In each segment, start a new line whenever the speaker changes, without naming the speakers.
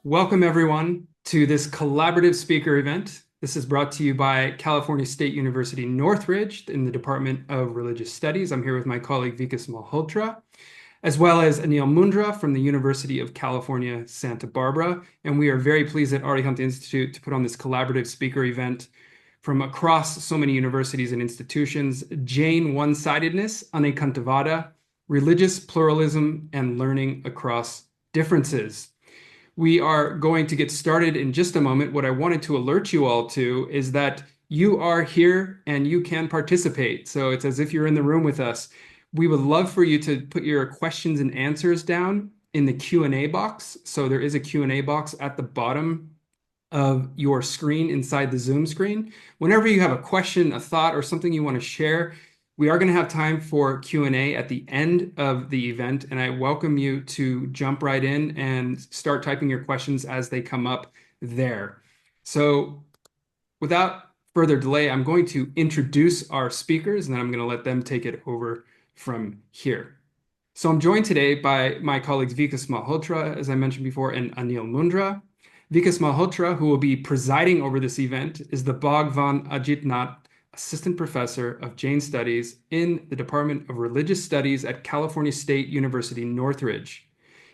Welcome, everyone, to this collaborative speaker event. This is brought to you by California State University Northridge in the Department of Religious Studies. I'm here with my colleague Vikas Malhotra, as well as Anil Mundra from the University of California, Santa Barbara. And we are very pleased at Arihant Institute to put on this collaborative speaker event from across so many universities and institutions: Jain One-Sidedness, Anekāntavāda, religious pluralism, and learning across differences. We are going to get started in just a moment. What I wanted to alert you all to is that you are here and you can participate. So it's as if you're in the room with us. We would love for you to put your questions and answers down in the Q&A box. So there is a Q&A box at the bottom of your screen inside the Zoom screen. Whenever you have a question, a thought, or something you want to share, we are going to have time for Q&A at the end of the event, and I welcome you to jump right in and start typing your questions as they come up there. So without further delay, I'm going to introduce our speakers, and then I'm going to let them take it over from here. So I'm joined today by my colleagues Vikas Malhotra, as I mentioned before, and Anil Mundra. Vikas Malhotra, who will be presiding over this event, is the Bhagwan Ajitnath Assistant Professor of Jain Studies in the Department of Religious Studies at California State University, Northridge.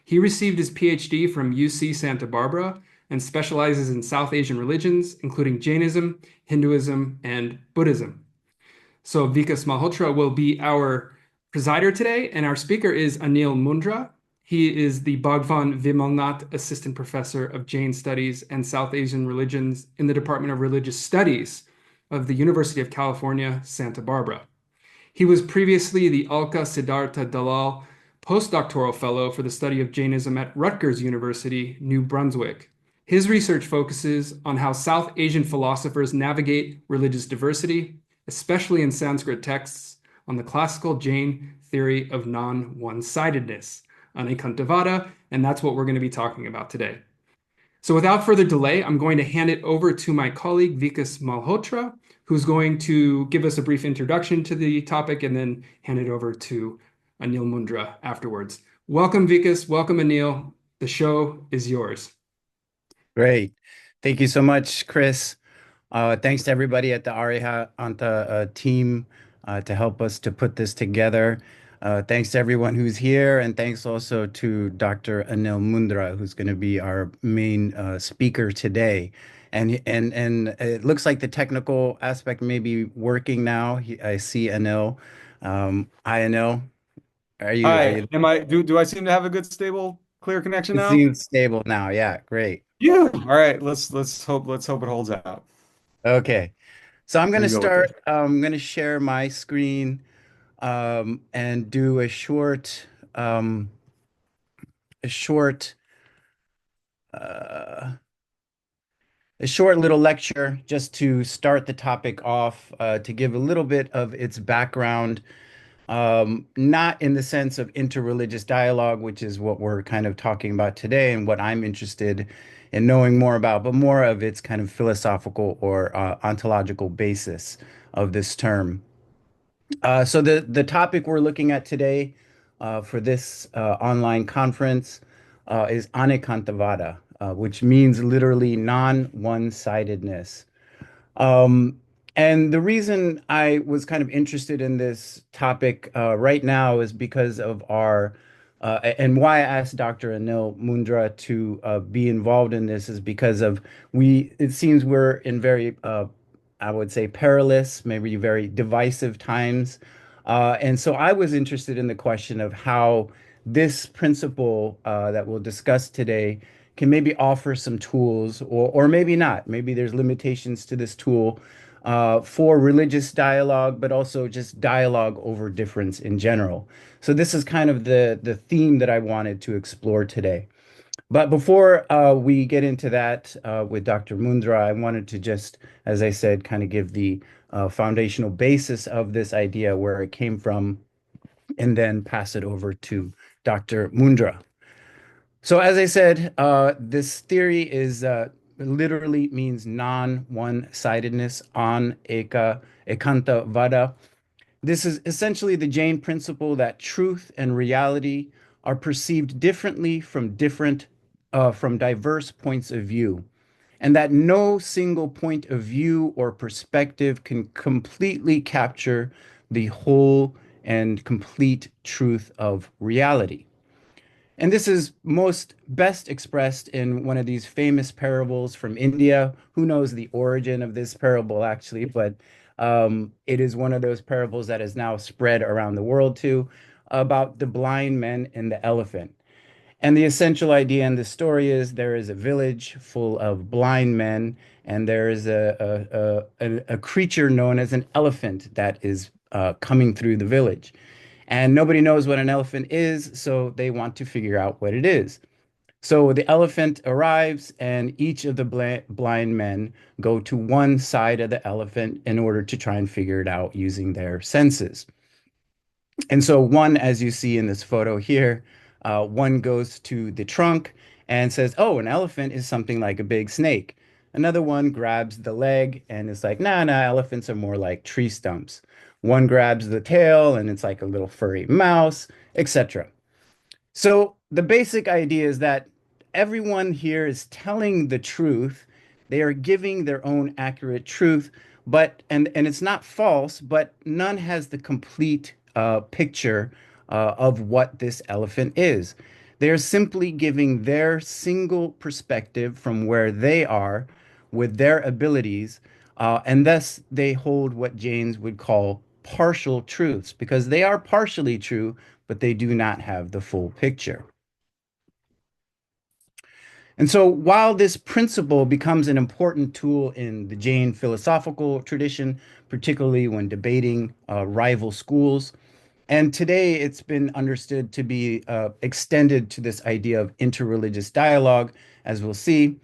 He received his PhD from UC Santa Barbara and specializes in South Asian religions, including Jainism, Hinduism, and Buddhism. So Vikas Malhotra will be our presider today, and our speaker is Anil Mundra. He is the Bhagwan Vimalnath Assistant Professor of Jain Studies and South Asian Religions in the Department of Religious Studies of the University of California, Santa Barbara. He was previously the Alka Siddhartha Dalal postdoctoral fellow for the study of Jainism at Rutgers University, New Brunswick. His research focuses on how South Asian philosophers navigate religious diversity, especially in Sanskrit texts, on the classical Jain theory of non-one-sidedness, Anekāntavāda, and that's what we're going to be talking about today. So without further delay, I'm going to hand it over to my colleague Vikas Malhotra, who's going to give us a brief introduction to the topic and then hand it over to Anil Mundra afterwards. Welcome, Vikas. Welcome, Anil. The show is yours.
Great. Thank you so much, Chris. Thanks to everybody at the Arihant team to help us to put this together. Thanks to everyone who's here, and thanks also to Dr. Anil Mundra, who's going to be our main speaker today. And it looks like the technical aspect may be working now. I see Anil. Hi, Anil. Are
Hi,
you?
do I seem to have a good, stable, clear connection
It
now?
seems stable now. Yeah, great.
Yeah. All right, let's hope it holds out.
Okay. So I'm going
We'll
to
go with
start.
this.
I'm going to share my screen and do a short, uh, a short little lecture just to start the topic off, to give a little bit of its background, not in the sense of interreligious dialogue, which is what we're kind of talking about today and what I'm interested in knowing more about, but more of its kind of philosophical or ontological basis of this term. So the topic we're looking at today for this online conference is Anekāntavāda, which means literally non-one-sidedness. Um, and the reason I was kind of interested in this topic right now is because of and why I asked Dr. Anil Mundra to be involved in this is because of it seems we're in very, I would say, perilous, maybe very divisive times. And so I was interested in the question of how this principle that we'll discuss today can maybe offer some tools, or maybe not. Maybe there's limitations to this tool for religious dialogue, but also just dialogue over difference in general. So this is kind of the theme that I wanted to explore today. But before we get into that with Dr. Mundra, I wanted to just, as I said, kind of give the foundational basis of this idea, where it came from, and then pass it over to Dr. Mundra. So as I said, this theory is literally means non-one-sidedness, Anekāntavāda. This is essentially the Jain principle that truth and reality are perceived differently from different from diverse points of view, and that no single point of view or perspective can completely capture the whole and complete truth of reality. And this is most best expressed in one of these famous parables from India. Who knows the origin of this parable, actually, but it is one of those parables that is now spread around the world too, about the blind men and the elephant. And the essential idea in the story is there is a village full of blind men, and there is a creature known as an elephant that is coming through the village. And nobody knows what an elephant is, so they want to figure out what it is. So the elephant arrives, and each of the blind men go to one side of the elephant in order to try and figure it out using their senses. And so one, as you see in this photo here, one goes to the trunk and says, oh, an elephant is something like a big snake. Another one grabs the leg and is like, nah, nah, elephants are more like tree stumps. One grabs the tail and it's like a little furry mouse, etc. So the basic idea is that everyone here is telling the truth. They are giving their own accurate truth, but and it's not false, but none has the complete picture of what this elephant is. They're simply giving their single perspective from where they are with their abilities, and thus they hold what Jains would call partial truths because they are partially true, but they do not have the full picture. And so while this principle becomes an important tool in the Jain philosophical tradition, particularly when debating rival schools, and today it's been understood to be extended to this idea of interreligious dialogue, as we'll see.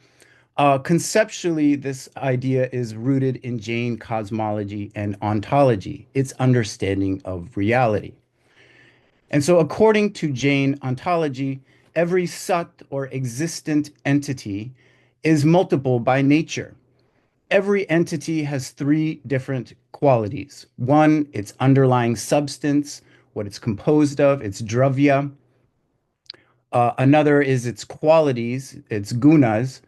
Conceptually, this idea is rooted in Jain cosmology and ontology, its understanding of reality. And so, according to Jain ontology, every sat or existent entity is multiple by nature. Every entity has three different qualities. One, its underlying substance, what it's composed of, its dravya. Another is its qualities, its gunas.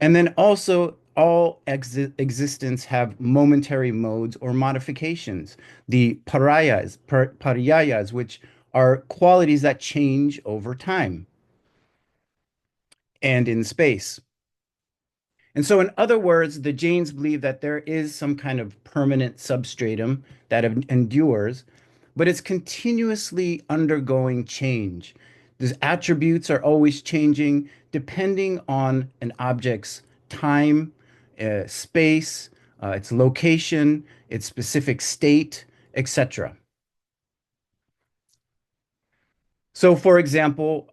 And then also, all existence have momentary modes or modifications, the pariyas, which are qualities that change over time and in space. And so, in other words, the Jains believe that there is some kind of permanent substratum that endures, but it's continuously undergoing change. These attributes are always changing depending on an object's time, space, its location, its specific state, etc. So, for example,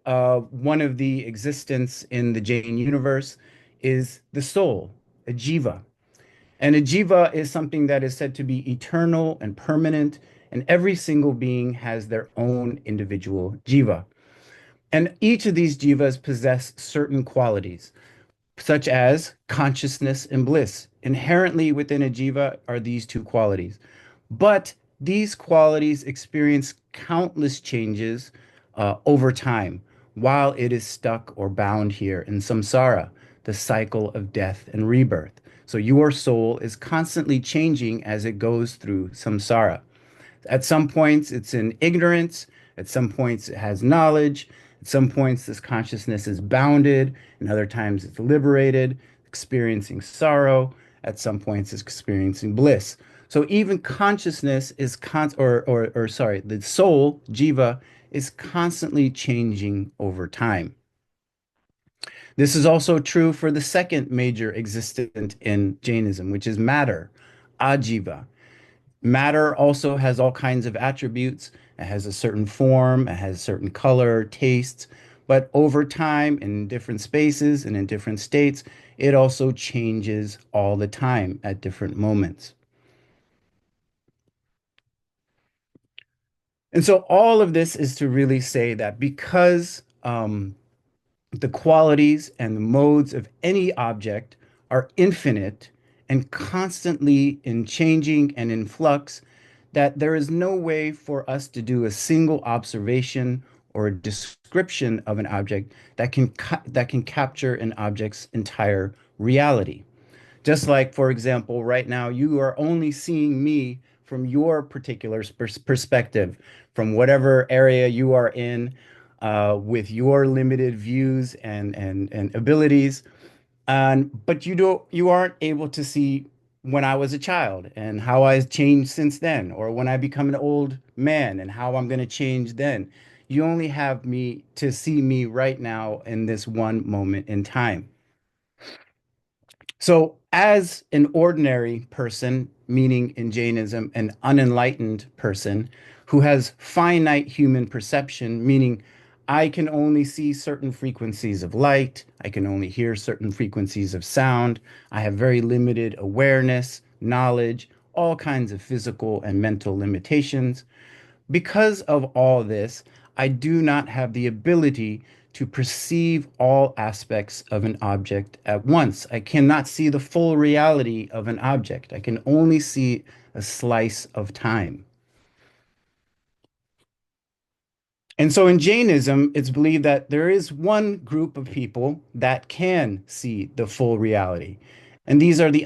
one of the existence in the Jain universe is the soul, a jiva. And a jiva is something that is said to be eternal and permanent, and every single being has their own individual jiva. And each of these jivas possess certain qualities, such as consciousness and bliss. Inherently within a jiva are these two qualities. But these qualities experience countless changes over time while it is stuck or bound here in samsara, the cycle of death and rebirth. So your soul is constantly changing as it goes through samsara. At some points, it's in ignorance. At some points, it has knowledge. At some points, this consciousness is bounded. And other times, it's liberated, experiencing sorrow. At some points, it's experiencing bliss. So even consciousness is the soul, jiva, is constantly changing over time. This is also true for the second major existent in Jainism, which is matter, ajiva. Matter also has all kinds of attributes. It has a certain form, it has certain color, tastes, but over time, in different spaces and in different states, it also changes all the time at different moments. And so all of this is to really say that because the qualities and the modes of any object are infinite and constantly in changing and in flux, that there is no way for us to do a single observation or a description of an object that can capture an object's entire reality. Just like, for example, right now, you are only seeing me from your particular perspective, from whatever area you are in, with your limited views and abilities. And but you aren't able to see when I was a child and how I changed since then, or when I become an old man and how I'm going to change then. You only have me to see me right now in this one moment in time. So, as an ordinary person, meaning in Jainism, an unenlightened person who has finite human perception, meaning I can only see certain frequencies of light, I can only hear certain frequencies of sound, I have very limited awareness, knowledge, all kinds of physical and mental limitations. Because of all this, I do not have the ability to perceive all aspects of an object at once. I cannot see the full reality of an object. I can only see a slice of time. And so in Jainism, it's believed that there is one group of people that can see the full reality. And these are the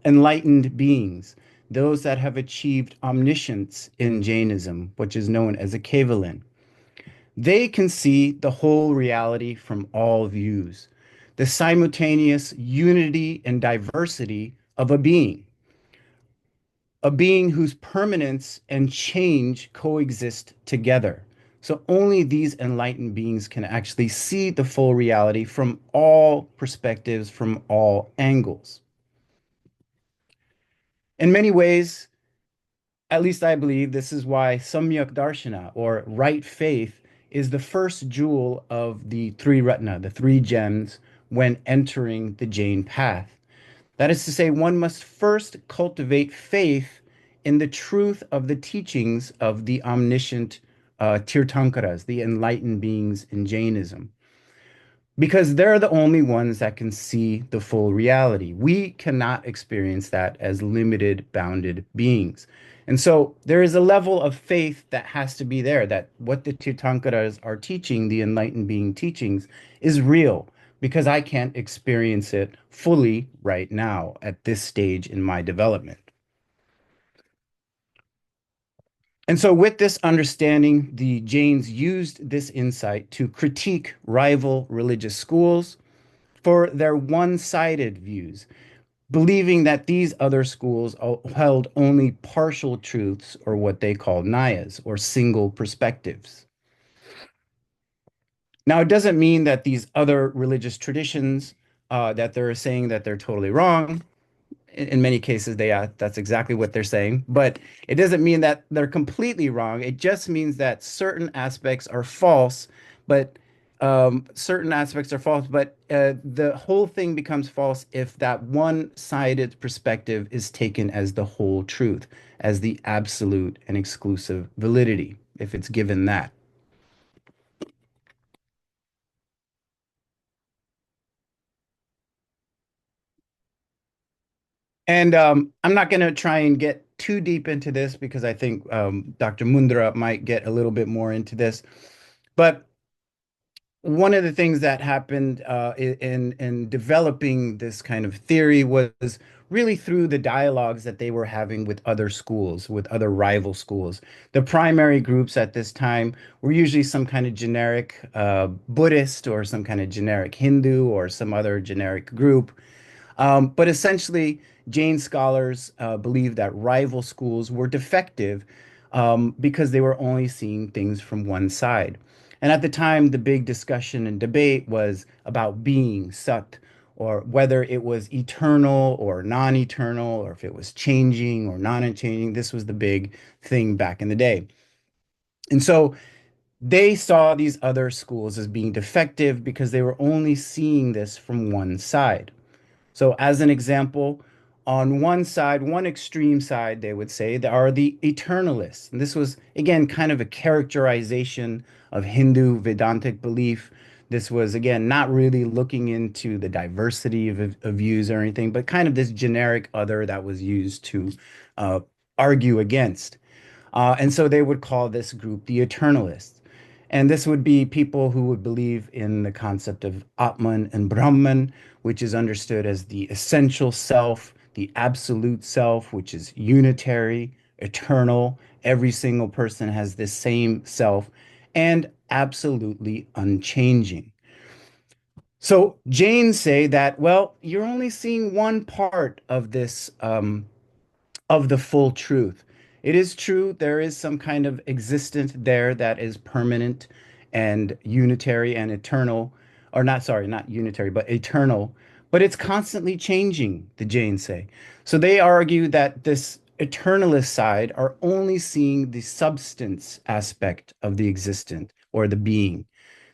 enlightened beings, those that have achieved omniscience in Jainism, which is known as a Kevalin. They can see the whole reality from all views, the simultaneous unity and diversity of a being whose permanence and change coexist together. So only these enlightened beings can actually see the full reality from all perspectives, from all angles. In many ways, at least I believe this is why Samyak Darshana, or right faith, is the first jewel of the three Ratna, the three gems, when entering the Jain path. That is to say, one must first cultivate faith in the truth of the teachings of the omniscient Tirthankaras, the enlightened beings in Jainism, because they're the only ones that can see the full reality. We cannot experience that as limited, bounded beings. And so there is a level of faith that has to be there, that what the Tirthankaras are teaching, the enlightened being teachings, is real, because I can't experience it fully right now at this stage in my development. And so, with this understanding, the Jains used this insight to critique rival religious schools for their one-sided views, believing that these other schools held only partial truths, or what they call nayas, or single perspectives. Now, it doesn't mean that these other religious traditions that they're saying that they're totally wrong. In many cases, that's exactly what they're saying. But it doesn't mean that they're completely wrong. It just means that certain aspects are false, but the whole thing becomes false if that one-sided perspective is taken as the whole truth, as the absolute and exclusive validity, if it's given that. And I'm not going to try and get too deep into this because I think Dr. Mundra might get a little bit more into this. But one of the things that happened in developing this kind of theory was really through the dialogues that they were having with other schools, with other rival schools. The primary groups at this time were usually some kind of generic Buddhist, or some kind of generic Hindu, or some other generic group. But essentially, Jain scholars believe that rival schools were defective because they were only seeing things from one side. And at the time, the big discussion and debate was about being, Sat, or whether it was eternal or non-eternal, or if it was changing or non-changing. This was the big thing back in the day. And so they saw these other schools as being defective because they were only seeing this from one side. So, as an example, on one side, one extreme side, they would say, there are the eternalists. And this was, again, kind of a characterization of Hindu Vedantic belief. This was, again, not really looking into the diversity of views or anything, but kind of this generic other that was used to argue against. And so they would call this group the eternalists. And this would be people who would believe in the concept of Atman and Brahman, which is understood as the essential self, the absolute self, which is unitary, eternal. Every single person has this same self and absolutely unchanging. So Jains say that, well, you're only seeing one part of this, of the full truth. It is true, there is some kind of existence there that is permanent and unitary and eternal, or not, sorry, not unitary, but eternal, but it's constantly changing, the Jains say. So they argue that this eternalist side are only seeing the substance aspect of the existent or the being.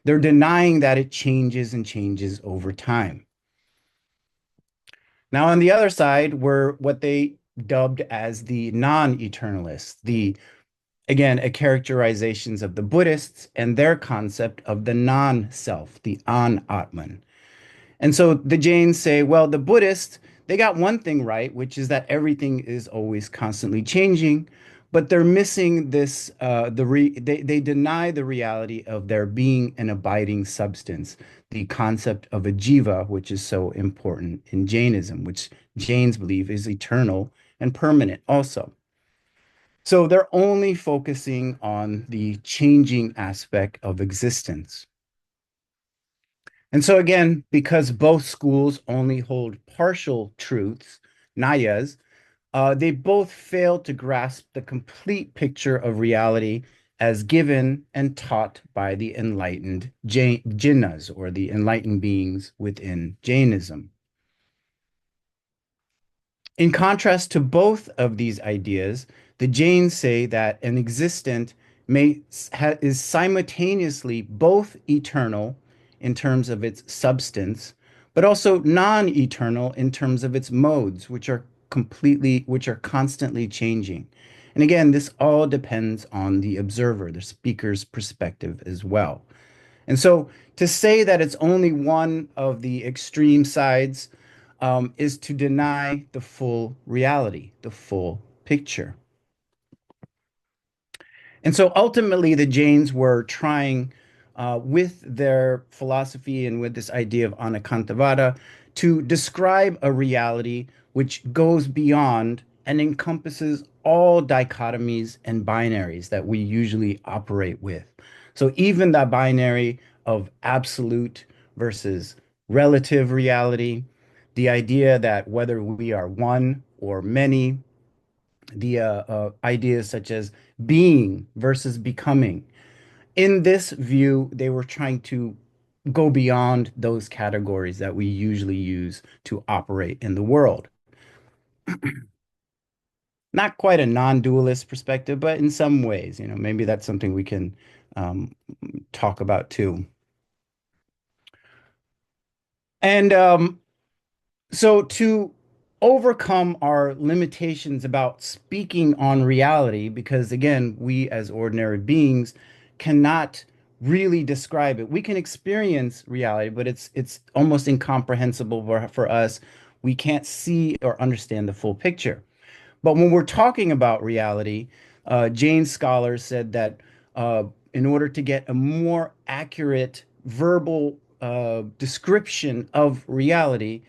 They're denying that it changes and changes over time. Now, on the other side were what they dubbed as the non-eternalists, the again, a characterizations of the Buddhists and their concept of the non-self, the an-atman. And so the Jains say, well, the Buddhists, they got one thing right, which is that everything is always constantly changing, but they're missing this, they deny the reality of there being an abiding substance, the concept of a jiva, which is so important in Jainism, which Jains believe is eternal and permanent also. So they're only focusing on the changing aspect of existence. And so again, because both schools only hold partial truths, nayas, they both fail to grasp the complete picture of reality as given and taught by the enlightened Jinnas, or the enlightened beings within Jainism. In contrast to both of these ideas, the Jains say that an existent is simultaneously both eternal in terms of its substance, but also non-eternal in terms of its modes, which are constantly changing. And again, this all depends on the observer, the speaker's perspective as well. And so to say that it's only one of the extreme sides is to deny the full reality, the full picture. And so ultimately, the Jains were trying, with their philosophy and with this idea of Anekāntavāda, to describe a reality which goes beyond and encompasses all dichotomies and binaries that we usually operate with. So even the binary of absolute versus relative reality, the idea that whether we are one or many, the ideas such as being versus becoming. In this view, they were trying to go beyond those categories that we usually use to operate in the world. Not quite a non-dualist perspective, but in some ways, maybe that's something we can talk about too. And so to overcome our limitations about speaking on reality, because again, we as ordinary beings cannot really describe it. We can experience reality, but it's almost incomprehensible for us. We can't see or understand the full picture. But when we're talking about reality, Jain scholars said that in order to get a more accurate verbal description of reality,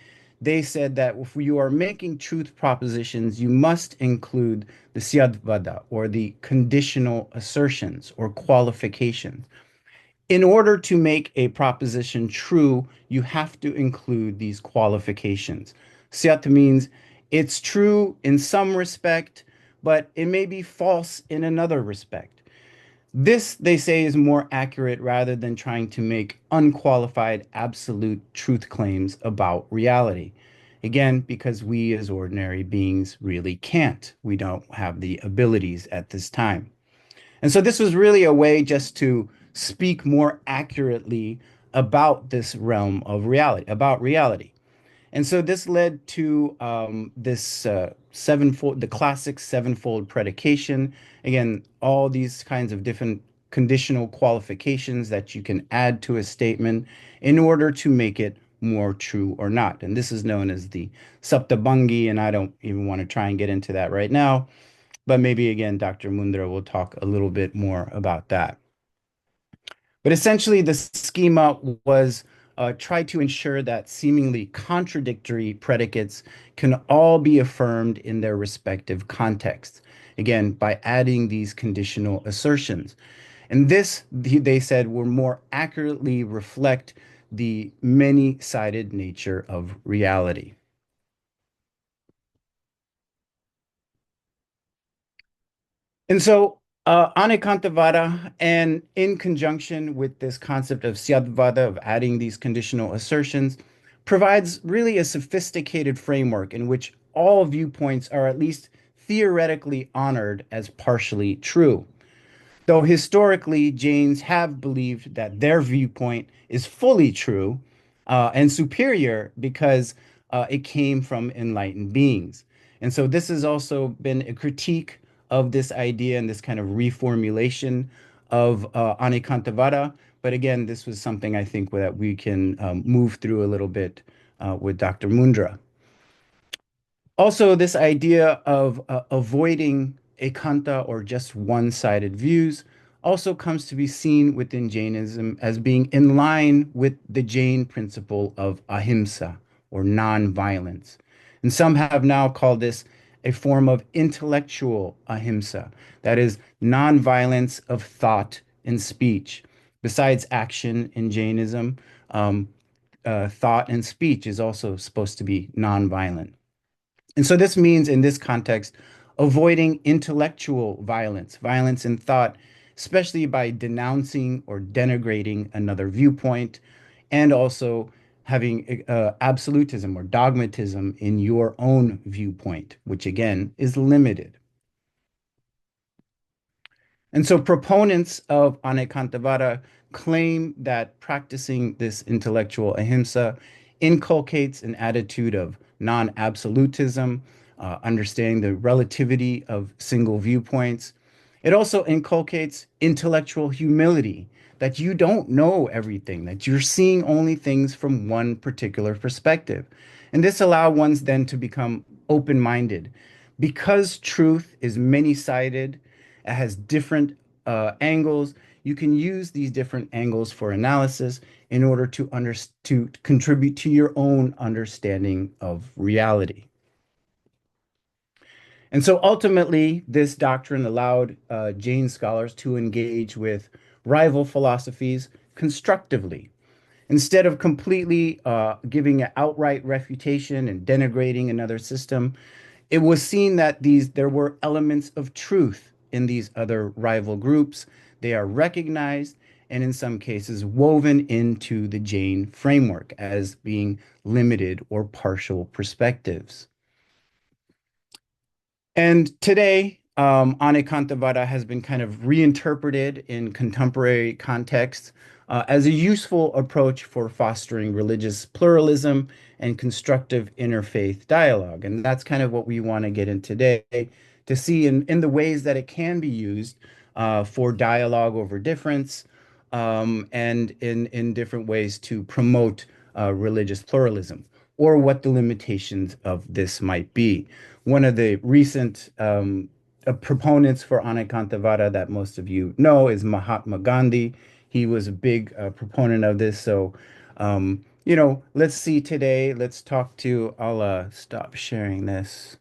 they said that if you are making truth propositions, you must include the syadvada, or the conditional assertions or qualifications. In order to make a proposition true, you have to include these qualifications. Syat means it's true in some respect, but it may be false in another respect. This, they say, is more accurate rather than trying to make unqualified, absolute truth claims about reality. Again, because we as ordinary beings really can't. We don't have the abilities at this time. And so this was really a way just to speak more accurately about this realm of reality, about reality. And so this led to this the classic sevenfold predication. Again, all these kinds of different conditional qualifications that you can add to a statement in order to make it more true or not. And this is known as the Saptabhangi, and I don't even want to try and get into that right now. But maybe again, Dr. Mundra will talk a little bit more about that. But essentially, the schema was try to ensure that seemingly contradictory predicates can all be affirmed in their respective contexts. Again, by adding these conditional assertions. And this, they said, will more accurately reflect the many-sided nature of reality. And so, Anekāntavāda, and in conjunction with this concept of Syadvada, of adding these conditional assertions, provides really a sophisticated framework in which all viewpoints are at least theoretically honored as partially true. Though historically, Jains have believed that their viewpoint is fully true and superior because it came from enlightened beings. And so this has also been a critique of this idea and this kind of reformulation of Anekāntavāda. But again, this was something I think that we can move through a little bit with Dr. Mundra. Also, this idea of avoiding ekanta or just one-sided views also comes to be seen within Jainism as being in line with the Jain principle of ahimsa or non-violence. And some have now called this a form of intellectual ahimsa, that is, non-violence of thought and speech. Besides action in Jainism, thought and speech is also supposed to be non-violent. And so this means, in this context, avoiding intellectual violence, violence in thought, especially by denouncing or denigrating another viewpoint, and also having absolutism or dogmatism in your own viewpoint, which again is limited. And so proponents of Anekāntavāda claim that practicing this intellectual ahimsa inculcates an attitude of non-absolutism, understanding the relativity of single viewpoints. It also inculcates intellectual humility, that you don't know everything, that you're seeing only things from one particular perspective. And this allows one then to become open-minded. Because truth is many-sided, it has different angles. You can use these different angles for analysis in order to contribute to your own understanding of reality. And so ultimately, this doctrine allowed Jain scholars to engage with rival philosophies constructively. Instead of completely giving an outright refutation and denigrating another system, it was seen that there were elements of truth in these other rival groups. They are recognized and in some cases woven into the Jain framework as being limited or partial perspectives. And today, Anekāntavāda has been kind of reinterpreted in contemporary contexts as a useful approach for fostering religious pluralism and constructive interfaith dialogue. And that's kind of what we want to get in today, to see in the ways that it can be used for dialogue over difference, and in different ways to promote religious pluralism, or what the limitations of this might be. One of the recent proponents for Anekāntavāda that most of you know is Mahatma Gandhi. He was a big proponent of this. So, let's see today. Let's talk to, I'll stop sharing this.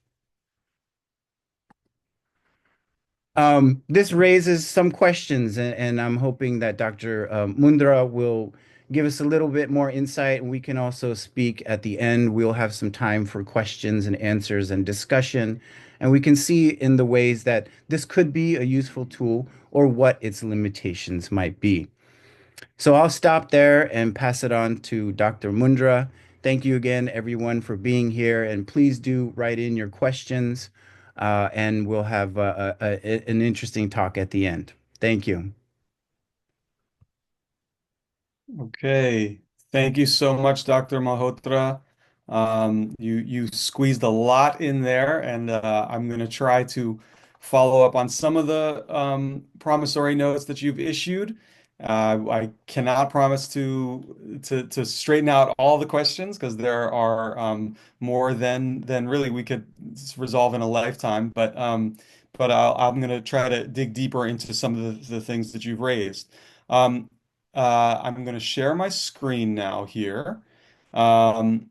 This raises some questions, and I'm hoping that Dr. Mundra will give us a little bit more insight, and we can also speak at the end. We'll have some time for questions and answers and discussion, and we can see in the ways that this could be a useful tool or what its limitations might be. So I'll stop there and pass it on to Dr. Mundra. Thank you again, everyone, for being here, and please do write in your questions, and we'll have an interesting talk at the end. Thank you.
Okay, thank you so much, Dr. Malhotra. You squeezed a lot in there, and I'm going to try to follow up on some of the promissory notes that you've issued. I cannot promise to straighten out all the questions because there are more than really we could resolve in a lifetime. But I'm going to try to dig deeper into some of the things that you've raised. Um, I'm going to share my screen now here. Um,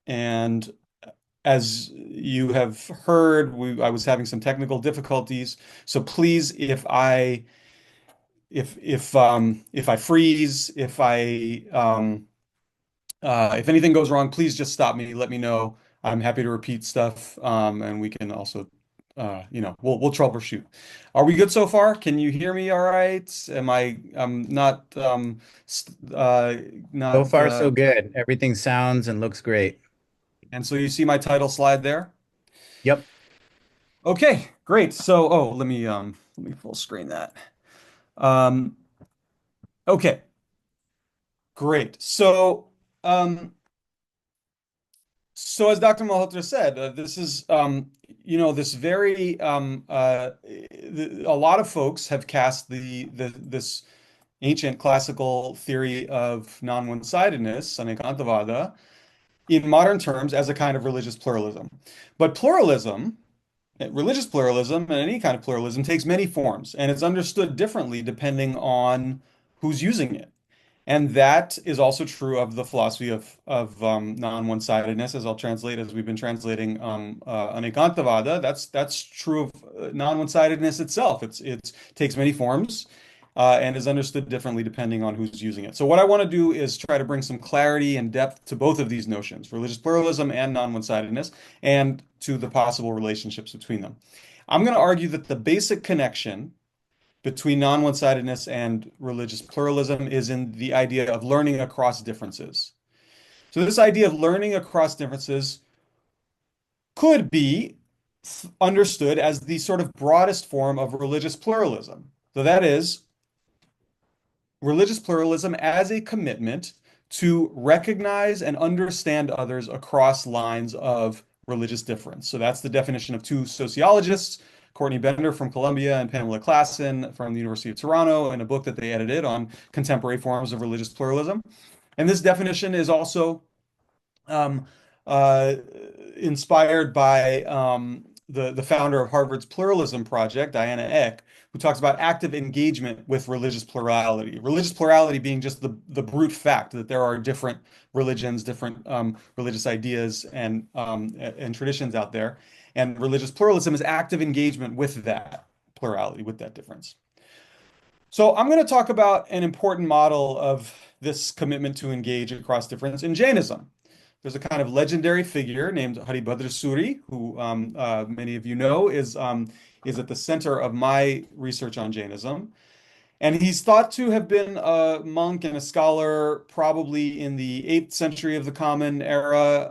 and as you have heard, I was having some technical difficulties. So please, if I freeze, if anything goes wrong, please just stop me. Let me know. I'm happy to repeat stuff, and we can also, we'll troubleshoot. Are we good so far? Can you hear me all right? I'm not
So
not
far, so good. Everything sounds and looks great.
and so you see my title slide there?
Yep.
Okay, great. So, let me full screen that. Um, okay, great. So as Dr. Malhotra said, this is, this very, a lot of folks have cast this ancient classical theory of non-one-sidedness, Anekāntavāda, in modern terms as a kind of religious pluralism. But religious pluralism, and any kind of pluralism takes many forms, and it's understood differently depending on who's using it. And that is also true of the philosophy of non-one-sidedness, as I'll translate, as we've been translating Anekāntavāda. That's true of non-one-sidedness itself. It takes many forms and is understood differently depending on who's using it. So what I want to do is try to bring some clarity and depth to both of these notions, religious pluralism and non-one-sidedness, and to the possible relationships between them. I'm going to argue that the basic connection between non-one-sidedness and religious pluralism is in the idea of learning across differences. So this idea of learning across differences could be understood as the sort of broadest form of religious pluralism. So that is religious pluralism as a commitment to recognize and understand others across lines of religious difference. So that's the definition of two sociologists, Courtney Bender from Columbia and Pamela Klassen from the University of Toronto, in a book that they edited on contemporary forms of religious pluralism. And this definition is also um, uh, inspired by the founder of Harvard's Pluralism Project, Diana Eck, who talks about active engagement with religious plurality. Religious plurality being just the brute fact that there are different religions, different religious ideas and traditions out there. And religious pluralism is active engagement with that plurality, with that difference. So I'm going to talk about an important model of this commitment to engage across difference in Jainism. There's a kind of legendary figure named Haribhadra Suri, who many of you know is at the center of my research on Jainism. And he's thought to have been a monk and a scholar probably in the 8th century of the Common Era.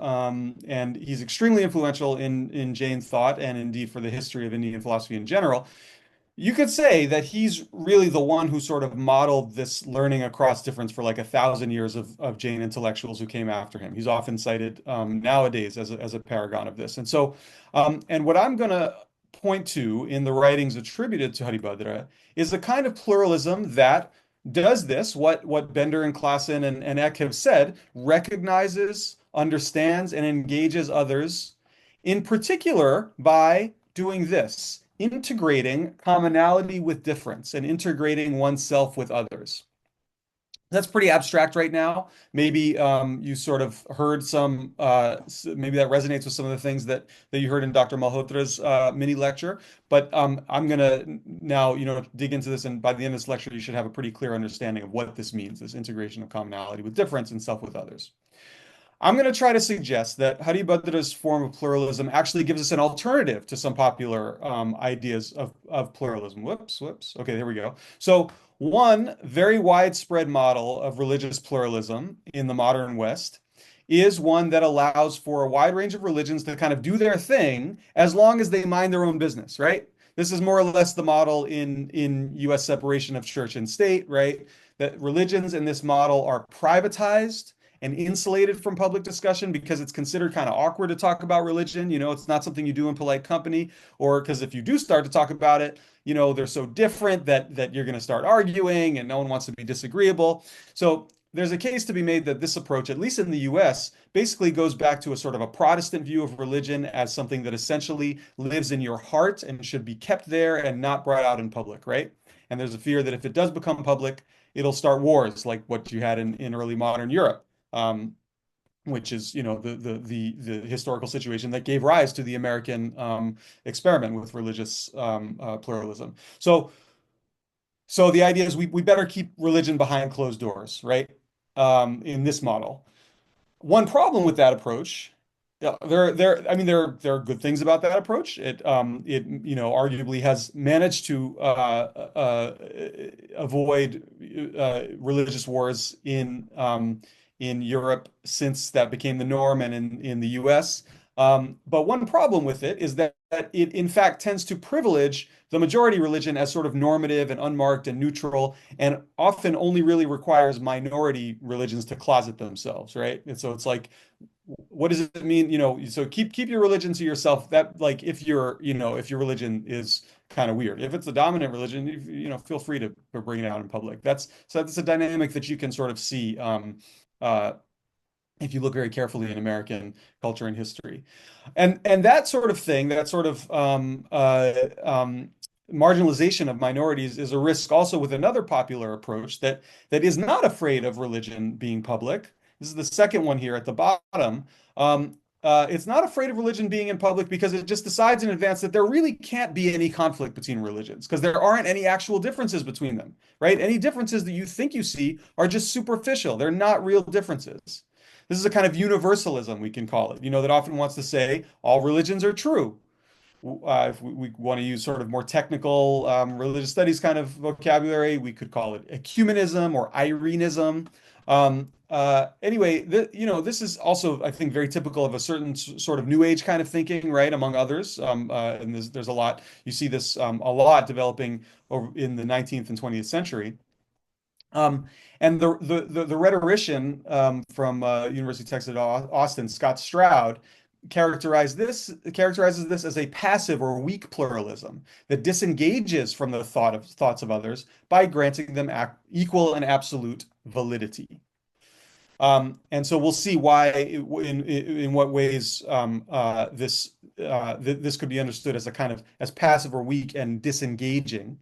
And he's extremely influential in Jain thought and indeed for the history of Indian philosophy in general. You could say that he's really the one who sort of modeled this learning across difference for like 1,000 years of Jain intellectuals who came after him. He's often cited nowadays as a paragon of this. And what I'm going to point to in the writings attributed to Haribhadra is a kind of pluralism that does this, what Bender and Klassen and Eck have said, recognizes, understands, and engages others, in particular by doing this, integrating commonality with difference and integrating oneself with others. That's pretty abstract right now. Maybe you sort of heard maybe that resonates with some of the things that you heard in Dr. Malhotra's mini lecture. But I'm going to now, dig into this. And by the end of this lecture, you should have a pretty clear understanding of what this means, this integration of commonality with difference and self with others. I'm going to try to suggest that Haribhadra's form of pluralism actually gives us an alternative to some popular ideas of pluralism. Whoops. Okay, there we go. So one very widespread model of religious pluralism in the modern West is one that allows for a wide range of religions to kind of do their thing as long as they mind their own business, right? This is more or less the model in US separation of church and state, right? That religions in this model are privatized and insulated from public discussion because it's considered kind of awkward to talk about religion. It's not something you do in polite company, or because if you do start to talk about it, they're so different that you're going to start arguing and no one wants to be disagreeable. So there's a case to be made that this approach, at least in the US, basically goes back to a sort of a Protestant view of religion as something that essentially lives in your heart and should be kept there and not brought out in public, right? And there's a fear that if it does become public, it'll start wars like what you had in early modern Europe, which is, the historical situation that gave rise to the American experiment with religious pluralism. So the idea is we better keep religion behind closed doors, right? In this model. One problem with that approach, I mean, there are good things about that approach. It arguably has managed to avoid religious wars in Europe since that became the norm, and in the US. But one problem with it is that it, in fact, tends to privilege the majority religion as sort of normative and unmarked and neutral, and often only really requires minority religions to closet themselves, right? And so it's like, what does it mean? So keep your religion to yourself. That, like, if your religion is kind of weird, if it's the dominant religion, feel free to bring it out in public. That's a dynamic that you can sort of see if you look very carefully in American culture and history. And that sort of thing, that sort of marginalization of minorities is a risk also with another popular approach that is not afraid of religion being public. This is the second one here at the bottom. It's not afraid of religion being in public because it just decides in advance that there really can't be any conflict between religions because there aren't any actual differences between them, right? Any differences that you think you see are just superficial. They're not real differences. This is a kind of universalism, we can call it, that often wants to say all religions are true. If we want to use sort of more technical religious studies kind of vocabulary, we could call it ecumenism or Irenism. Anyway, this is also, I think, very typical of a certain sort of New Age kind of thinking, right, among others. And there's a lot, you see this a lot developing over in the 19th and 20th century. And the rhetorician from University of Texas at Austin, Scott Stroud, characterizes this as a passive or weak pluralism that disengages from the thoughts of others by granting them equal and absolute validity. And so we'll see why, in what ways this could be understood as a kind of as passive or weak and disengaging.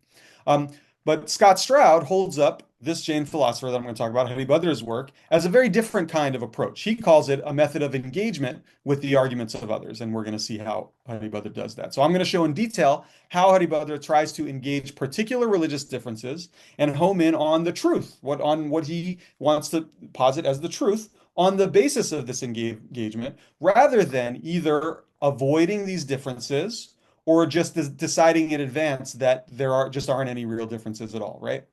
But Scott Stroud holds up this Jain philosopher that I'm going to talk about, Haribhadra's work, as a very different kind of approach. He calls it a method of engagement with the arguments of others, and we're going to see how Haribhadra does that. So I'm going to show in detail how Haribhadra tries to engage particular religious differences and home in on the truth, what he wants to posit as the truth on the basis of this engagement, rather than either avoiding these differences or just deciding in advance that there aren't any real differences at all, right?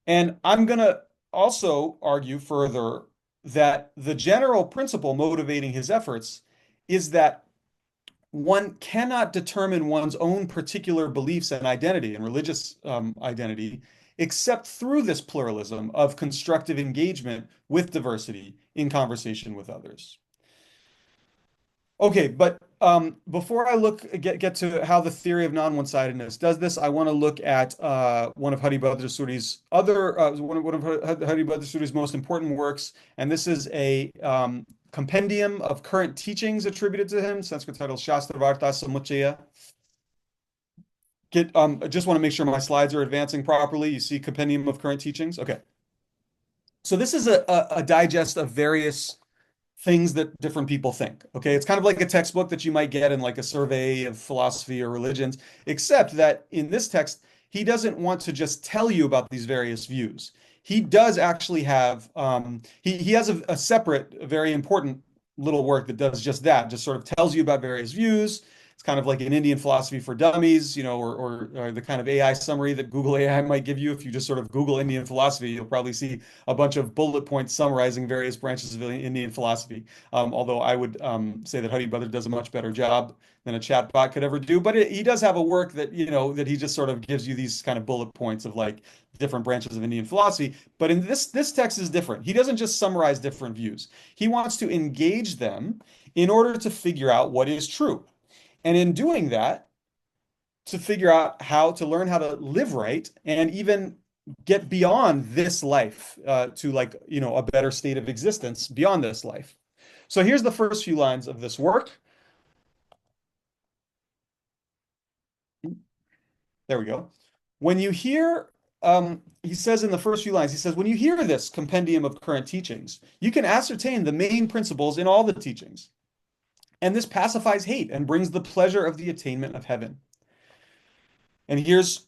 And I'm going to also argue further that the general principle motivating his efforts is that one cannot determine one's own particular beliefs and identity and religious identity except through this pluralism of constructive engagement with diversity in conversation with others. Okay, but before I get to how the theory of non-one-sidedness does this, I want to look at one of Haribhadra Suri's most important works, and this is a compendium of current teachings attributed to him, Sanskrit title Shastravarta Samuchaya. I just want to make sure my slides are advancing properly. You see compendium of current teachings? Okay. So this is a digest of various things that different people think. Okay, it's kind of like a textbook that you might get in like a survey of philosophy or religions, except that in this text, he doesn't want to just tell you about these various views. He does actually have, he has a separate, very important little work that does just that, just sort of tells you about various views. It's kind of like an Indian philosophy for dummies, or the kind of AI summary that Google AI might give you. If you just sort of Google Indian philosophy, you'll probably see a bunch of bullet points summarizing various branches of Indian philosophy. Although I would say that Haribhadra does a much better job than a chatbot could ever do. But he does have a work that, that he just sort of gives you these kind of bullet points of like different branches of Indian philosophy. But in this text is different. He doesn't just summarize different views. He wants to engage them in order to figure out what is true. And in doing that, to figure out how to learn how to live right and even get beyond this life to like, a better state of existence beyond this life. So here's the first few lines of this work. There we go. when you hear, he says in the first few lines, he says, when you hear this compendium of current teachings, you can ascertain the main principles in all the teachings. And this pacifies hate and brings the pleasure of the attainment of heaven. And here's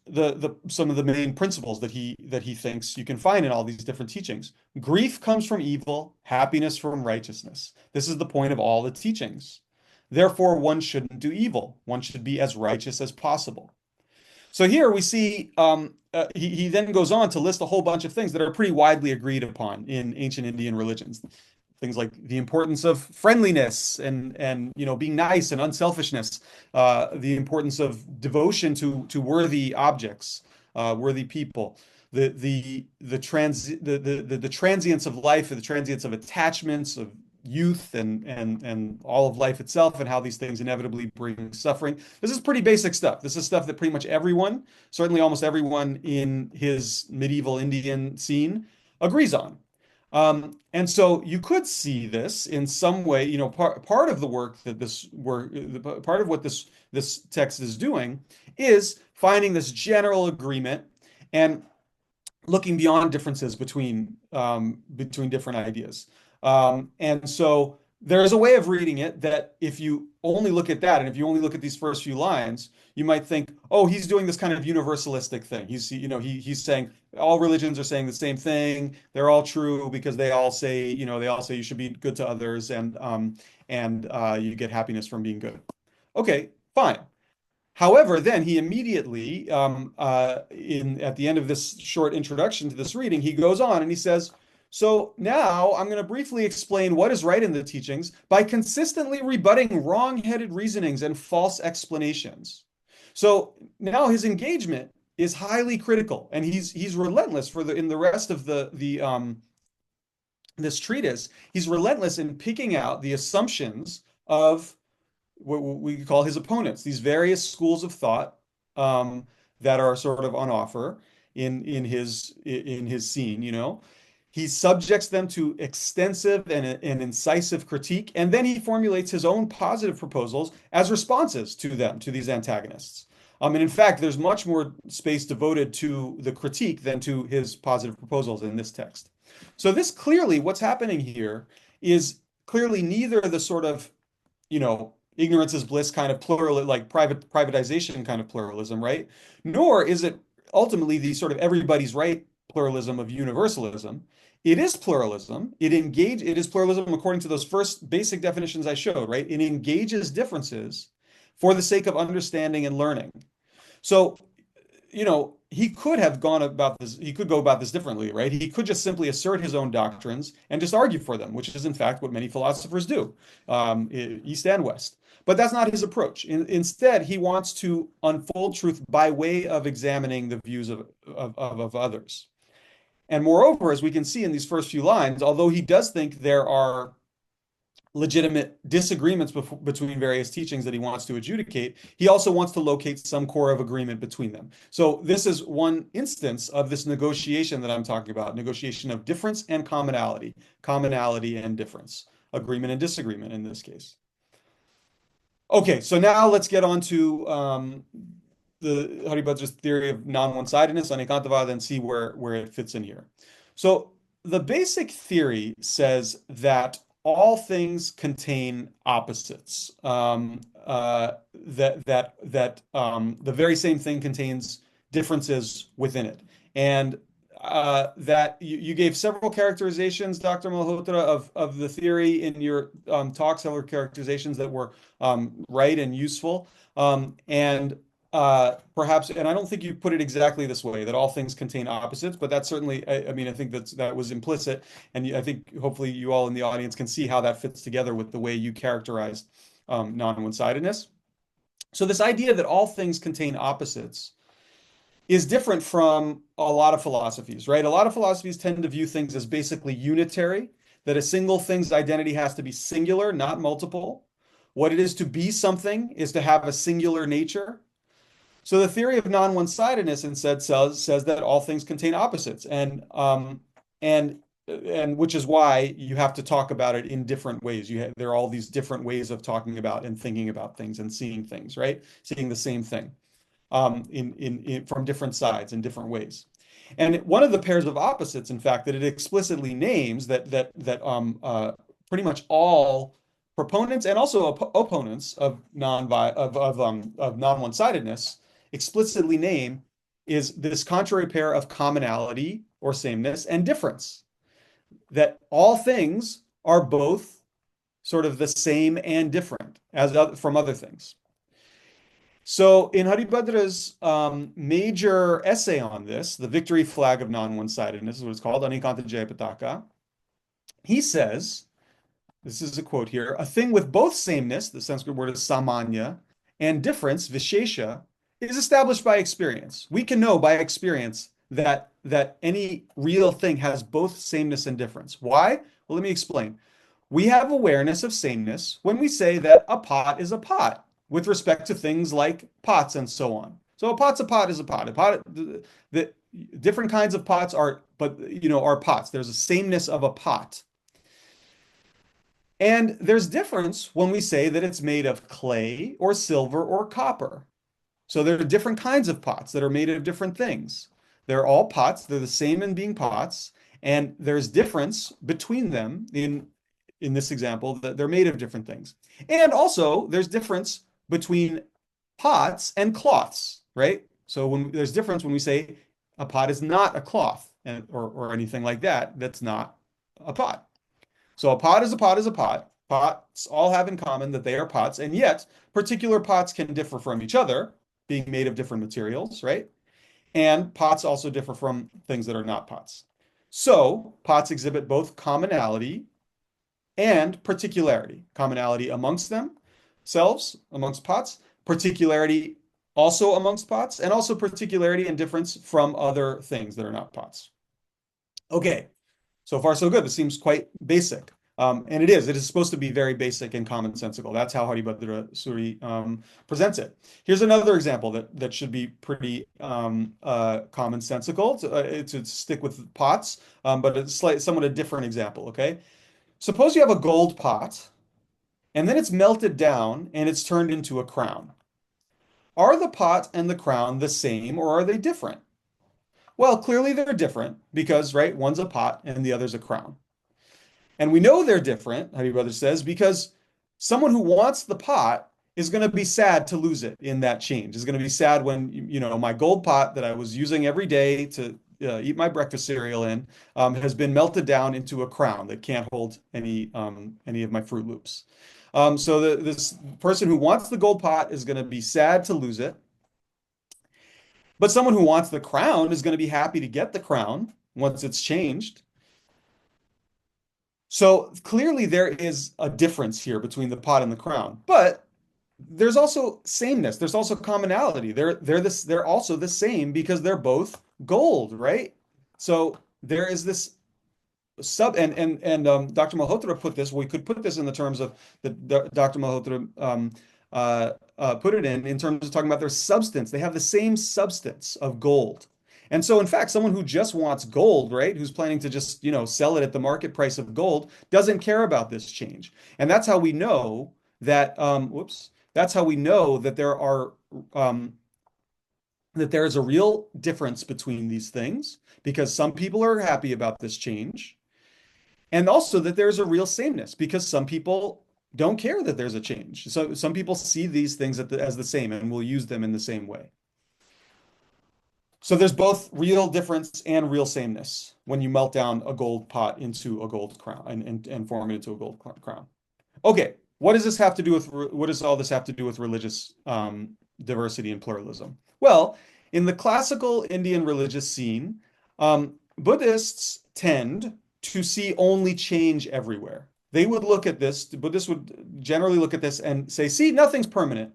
some of the main principles that he thinks you can find in all these different teachings. Grief comes from evil, happiness from righteousness. This is the point of all the teachings. Therefore, one shouldn't do evil. One should be as righteous as possible. So here we see he then goes on to list a whole bunch of things that are pretty widely agreed upon in ancient Indian religions. Things like the importance of friendliness and being nice and unselfishness, the importance of devotion to worthy objects, worthy people, the transience of life, the transience of attachments, of youth and all of life itself, and how these things inevitably bring suffering. This is pretty basic stuff. This is stuff that pretty much everyone, certainly almost everyone in his medieval Indian scene, agrees on. And so you could see this in some way, part of the work that part of what this text is doing is finding this general agreement and looking beyond differences between different ideas. And so there is a way of reading it that if you only look at that, and if you only look at these first few lines, you might think, oh, he's doing this kind of universalistic thing. He's saying all religions are saying the same thing. They're all true because they all say you should be good to others and you get happiness from being good. Okay, fine. However, then he immediately, at the end of this short introduction to this reading, he goes on and he says, so now I'm going to briefly explain what is right in the teachings by consistently rebutting wrong-headed reasonings and false explanations. So now his engagement is highly critical, and he's relentless in the rest of this treatise. He's relentless in picking out the assumptions of what we call his opponents, these various schools of thought that are sort of on offer in his scene, He subjects them to extensive and incisive critique, and then he formulates his own positive proposals as responses to these antagonists. And in fact, there's much more space devoted to the critique than to his positive proposals in this text. So what's happening here is clearly neither the sort of, ignorance is bliss kind of privatization kind of pluralism, right? Nor is it ultimately the sort of everybody's right pluralism of universalism. It is pluralism. It is pluralism according to those first basic definitions I showed, right? It engages differences for the sake of understanding and learning. So, he could have gone about this, he could go about this differently, right? He could just simply assert his own doctrines and just argue for them, which is in fact what many philosophers do, East and West. But that's not his approach. Instead, he wants to unfold truth by way of examining the views of others. And moreover, as we can see in these first few lines, although he does think there are legitimate disagreements between various teachings that he wants to adjudicate, he also wants to locate some core of agreement between them. So this is one instance of this negotiation that I'm talking about, negotiation of difference and commonality and difference, agreement and disagreement in this case. Okay, so now let's get on to the Haribhadra's theory of non-one-sidedness, Anekāntavāda, and see where it fits in here. So the basic theory says that all things contain opposites. The very same thing contains differences within it, and that you gave several characterizations, Dr. Malhotra, of the theory in your talk, several characterizations that were right and useful, and perhaps, and I don't think you put it exactly this way, that all things contain opposites, but that's certainly, I think that was implicit, and I think hopefully you all in the audience can see how that fits together with the way you characterized non-one-sidedness. So this idea that all things contain opposites is different from a lot of philosophies, right? A lot of philosophies tend to view things as basically unitary, that a single thing's identity has to be singular, not multiple. What it is to be something is to have a singular nature. So the theory of non-one-sidedness instead says that all things contain opposites, and which is why you have to talk about it in different ways. There are all these different ways of talking about and thinking about things and seeing things, right? Seeing the same thing. from different sides in different ways. And one of the pairs of opposites, in fact, that it explicitly names that pretty much all proponents and also opponents of non-one-sidedness explicitly name is this contrary pair of commonality or sameness and difference. That all things are both sort of the same and different from other things. So in Haribhadra's major essay on this, The Victory Flag of Non-One-Sidedness is what it's called, Anekāntavāda, he says, this is a quote here, a thing with both sameness, the Sanskrit word is samanya, and difference, vishesha, is established by experience. We can know by experience that any real thing has both sameness and difference. Why? Well, let me explain. We have awareness of sameness when we say that a pot is a pot with respect to things like pots and so on. So a pot is a pot. The different kinds of pots are pots. There's a sameness of a pot. And there's difference when we say that it's made of clay or silver or copper. So there are different kinds of pots that are made of different things. They're all pots. They're the same in being pots. And there's difference between them in this example that they're made of different things. And also there's difference between pots and cloths, right? So when there's difference when we say a pot is not a cloth or anything like that, that's not a pot. So a pot is a pot is a pot. Pots all have in common that they are pots, and yet particular pots can differ from each other, being made of different materials, right? And pots also differ from things that are not pots. So pots exhibit both commonality and particularity. Commonality amongst themselves, amongst pots, particularity also amongst pots, and also particularity and difference from other things that are not pots. Okay, so far so good. This seems quite basic. And it is supposed to be very basic and commonsensical. That's how Haribhadra Suri presents it. Here's another example that should be pretty commonsensical to stick with pots, but it's somewhat a different example, okay? Suppose you have a gold pot, and then it's melted down and it's turned into a crown. Are the pot and the crown the same, or are they different? Well, clearly they're different because, right, one's a pot and the other's a crown. And we know they're different, Haribhadra says, because someone who wants the pot is going to be sad to lose it in that change. Is going to be sad when, my gold pot that I was using every day to eat my breakfast cereal in has been melted down into a crown that can't hold any of my Fruit Loops. So this person who wants the gold pot is going to be sad to lose it. But someone who wants the crown is going to be happy to get the crown once it's changed. So clearly there is a difference here between the pot and the crown, but there's also sameness. There's also commonality. They're also the same because they're both gold, right? So there is this and Dr. Malhotra put this. We could put this in the terms of Dr. Malhotra put it in terms of talking about their substance. They have the same substance of gold. And so, in fact, someone who just wants gold, right, who's planning to just, sell it at the market price of gold, doesn't care about this change. And that's how we know that, that's how we know that there is a real difference between these things, because some people are happy about this change. And also that there's a real sameness, because some people don't care that there's a change. So some people see these things as the same and will use them in the same way. So there's both real difference and real sameness when you melt down a gold pot into a gold crown and form it into a gold crown. Okay, what does all this have to do with religious diversity and pluralism? Well, in the classical Indian religious scene, Buddhists tend to see only change everywhere. They would look at this, Buddhists would generally look at this and say, see, nothing's permanent.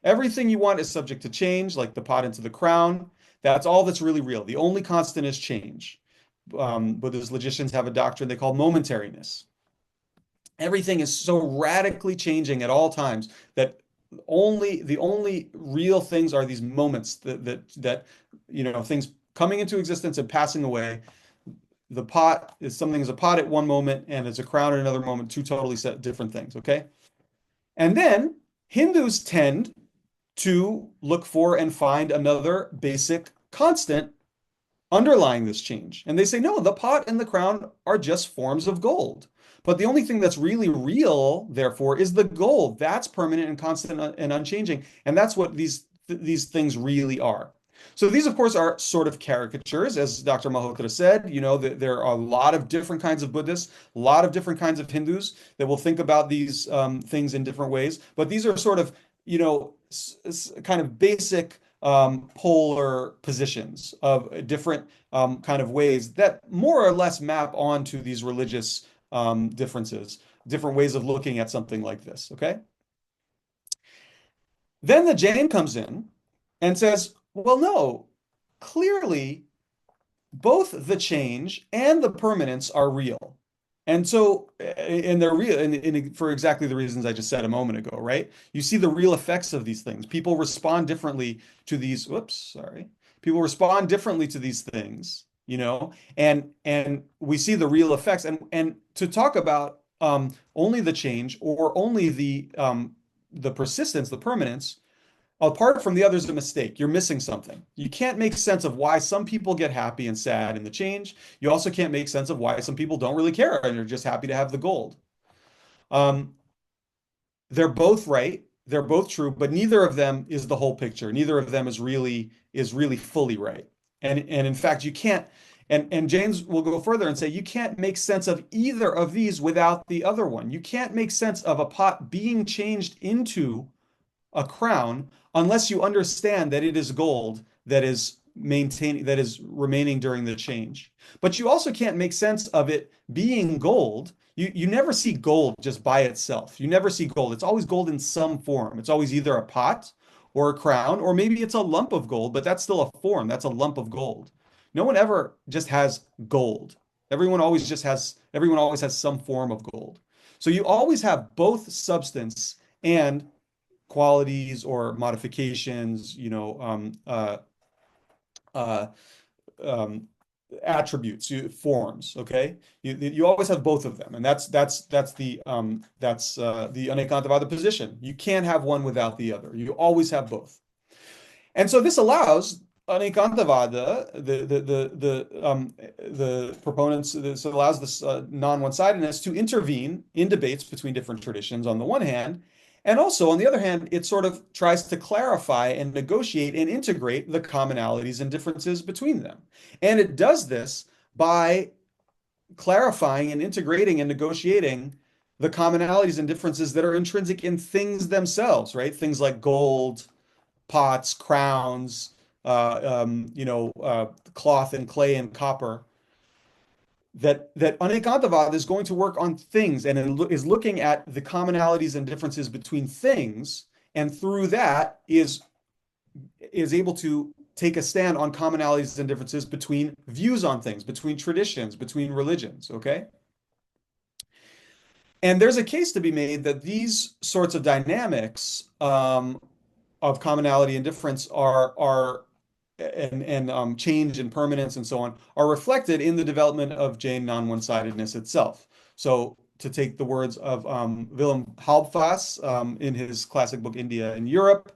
Everything you want is subject to change, like the pot into the crown. That's all that's really real. The only constant is change. Buddhist logicians have a doctrine they call momentariness. Everything is so radically changing at all times that the only real things are these moments that things coming into existence and passing away. The pot is something as a pot at one moment and as a crown at another moment, two totally different things, okay? And then Hindus tend to look for and find another basic constant underlying this change. And they say, no, the pot and the crown are just forms of gold. But the only thing that's really real, therefore, is the gold. That's permanent and constant and unchanging. And that's what these things really are. So these, of course, are sort of caricatures, as Dr. Malhotra said. You know, there are a lot of different kinds of Buddhists, a lot of different kinds of Hindus that will think about these things in different ways. But these are sort of, you know, kind of basic polar positions of different kind of ways that more or less map onto these religious differences, different ways of looking at something like this, okay? Then the Jain comes in and says, well, no, clearly both the change and the permanence are real. And so, and they're real for exactly the reasons I just said a moment ago, right? You see the real effects of these things. People respond differently to these, whoops, sorry. People respond differently to these things, you know, and we see the real effects. And to talk about only the change or only the persistence, the permanence, apart from the other is a mistake. You're missing something. You can't make sense of why some people get happy and sad in the change. You also can't make sense of why some people don't really care and are just happy to have the gold. They're both right. They're both true, but neither of them is the whole picture. Neither of them is really fully right. And in fact, you can't. And James will go further and say you can't make sense of either of these without the other one. You can't make sense of a pot being changed into a crown unless you understand that it is gold that is remaining during the change. But you also can't make sense of it being gold. You never see gold just by itself. You never see gold. It's always gold in some form. It's always either a pot or a crown, or maybe it's a lump of gold, but that's still a form. That's a lump of gold. No one ever just has gold. Everyone always has some form of gold. So you always have both substance and qualities or modifications, you know, attributes, forms. Okay, you always have both of them, and that's the Anekāntavāda position. You can't have one without the other. You always have both, and so this allows Anekāntavāda, the proponents, this allows this non-one-sidedness to intervene in debates between different traditions on the one hand. And also, on the other hand, it sort of tries to clarify and negotiate and integrate the commonalities and differences between them. And it does this by clarifying and integrating and negotiating the commonalities and differences that are intrinsic in things themselves, right? Things like gold, pots, crowns, cloth and clay and copper. That Anekāntavāda is going to work on things and is looking at the commonalities and differences between things, and through that is able to take a stand on commonalities and differences between views on things, between traditions, between religions, okay? And there's a case to be made that these sorts of dynamics of commonality and difference and change and permanence and so on are reflected in the development of Jain non-one-sidedness itself. So to take the words of Willem Halbfaas in his classic book India and Europe,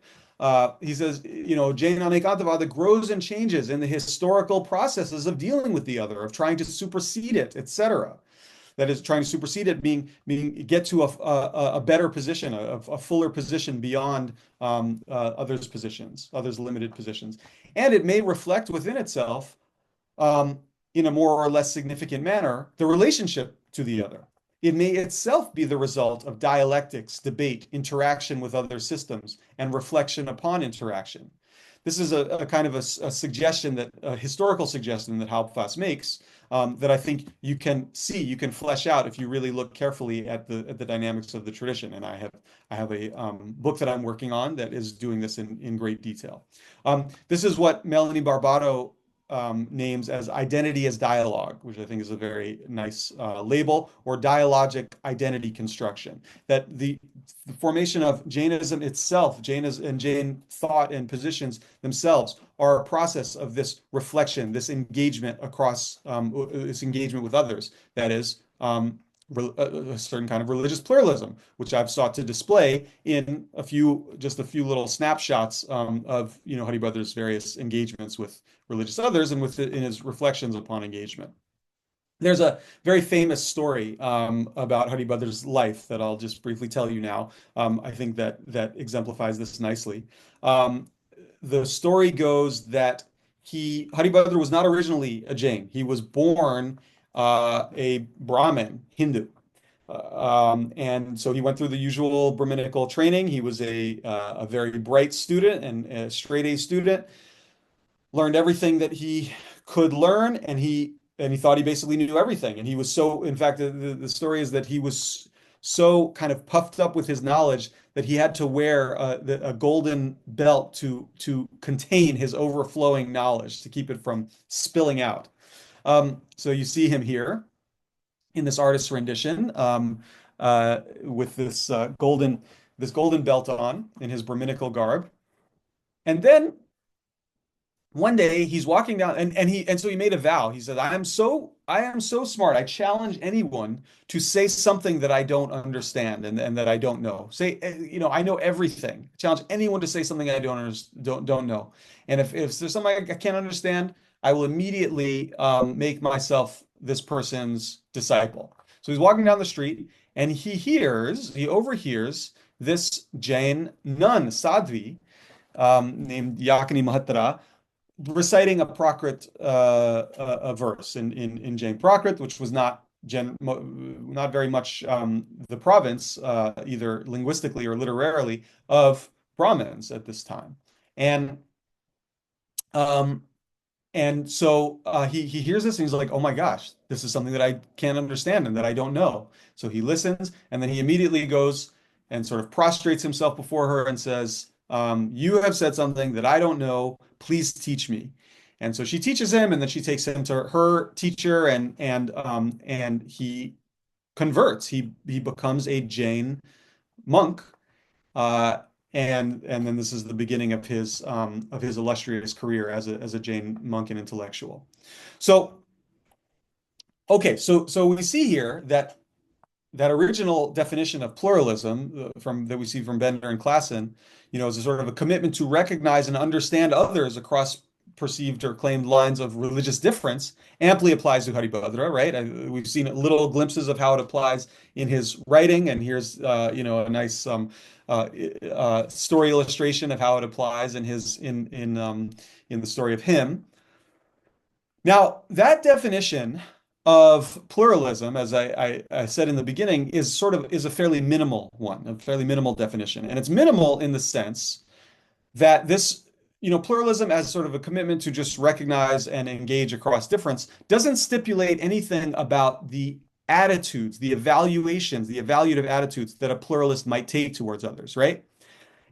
he says, you know, Jain Anekāntavāda grows and changes in the historical processes of dealing with the other, of trying to supersede it, etc. That is, trying to supersede it, get to a better position, a fuller position beyond others' positions, others' limited positions. And it may reflect within itself, in a more or less significant manner, the relationship to the other. It may itself be the result of dialectics, debate, interaction with other systems, and reflection upon interaction. This is a kind of a suggestion, a historical suggestion that Halbfaas makes, that I think you can flesh out if you really look carefully at the dynamics of the tradition. And I have a book that I'm working on that is doing this in great detail. This is what Melanie Barbado names as identity as dialogue, which I think is a very nice label, or dialogic identity construction. That the formation of Jainism itself, and Jain thought and positions themselves are a process of this reflection, this engagement across, this engagement with others. That is, a certain kind of religious pluralism, which I've sought to display in just a few little snapshots of Haribhadra's various engagements with religious others and in his reflections upon engagement. There's a very famous story about Haribhadra's life that I'll just briefly tell you now. I think that exemplifies this nicely. The story goes that Haribhadra was not originally a Jain. He was born a Brahmin, Hindu. And so he went through the usual Brahminical training. He was a very bright student and a straight A student, learned everything that he could learn, and he thought he basically knew everything. And he was so, in fact, the story is that he was so kind of puffed up with his knowledge that he had to wear a golden belt to contain his overflowing knowledge, to keep it from spilling out. So you see him here in this artist's rendition with this golden belt on in his Brahminical garb. And then one day he's walking down and so he made a vow. He said, I am so smart. I challenge anyone to say something that I don't understand and that I don't know. Say, I know everything. Challenge anyone to say something I don't know. And if there's something I can't understand, I will immediately make myself this person's disciple. So he's walking down the street and he overhears this Jain nun, sadhvi, named Yakini Mahatra, reciting a Prakrit a verse in Jain Prakrit, which was not very much the province, either linguistically or literarily, of Brahmins at this time. And so he hears this and he's like, oh my gosh, this is something that I can't understand and that I don't know. So he listens, and then he immediately goes and sort of prostrates himself before her and says, you have said something that I don't know. Please teach me. And so she teaches him, and then she takes him to her teacher, and he converts. He becomes a Jain monk, and then this is the beginning of his illustrious career as a Jain monk and intellectual. So, okay, so we see here that original definition of pluralism that we see from Bender and Klassen, is a sort of a commitment to recognize and understand others across perceived or claimed lines of religious difference, amply applies to Haribhadra, right? We've seen little glimpses of how it applies in his writing, and here's a nice story illustration of how it applies in the story of him. Now, that definition of pluralism, as I said in the beginning, is a fairly minimal one, a fairly minimal definition. And it's minimal in the sense that this, pluralism as sort of a commitment to just recognize and engage across difference doesn't stipulate anything about the attitudes, the evaluations, the evaluative attitudes that a pluralist might take towards others, right?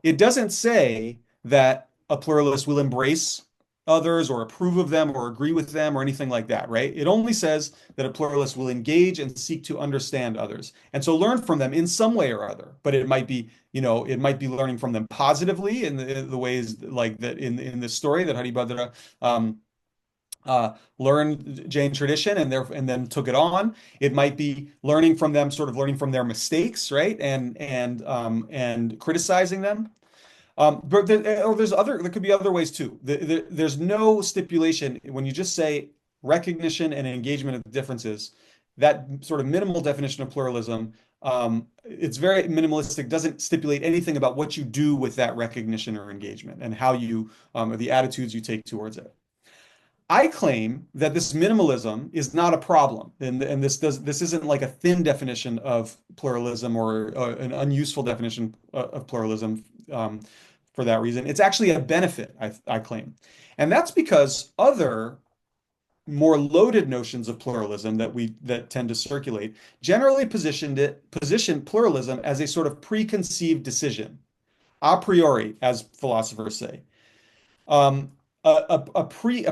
It doesn't say that a pluralist will embrace others or approve of them or agree with them or anything like that, right? It only says that a pluralist will engage and seek to understand others, and so learn from them in some way or other. But it might be, learning from them positively in the ways like that in this story that Haribhadra learned Jain tradition and then took it on. It might be learning from them, sort of learning from their mistakes, right? And criticizing them. But there could be other ways too. There's no stipulation when you just say recognition and engagement of the differences. That sort of minimal definition of pluralism, it's very minimalistic, doesn't stipulate anything about what you do with that recognition or engagement and how you, or the attitudes you take towards it. I claim that this minimalism is not a problem, and this isn't like a thin definition of pluralism or an unuseful definition of pluralism. For that reason, it's actually a benefit, I claim, and that's because other more loaded notions of pluralism that tend to circulate generally position pluralism as a sort of preconceived decision, a priori, as philosophers say. A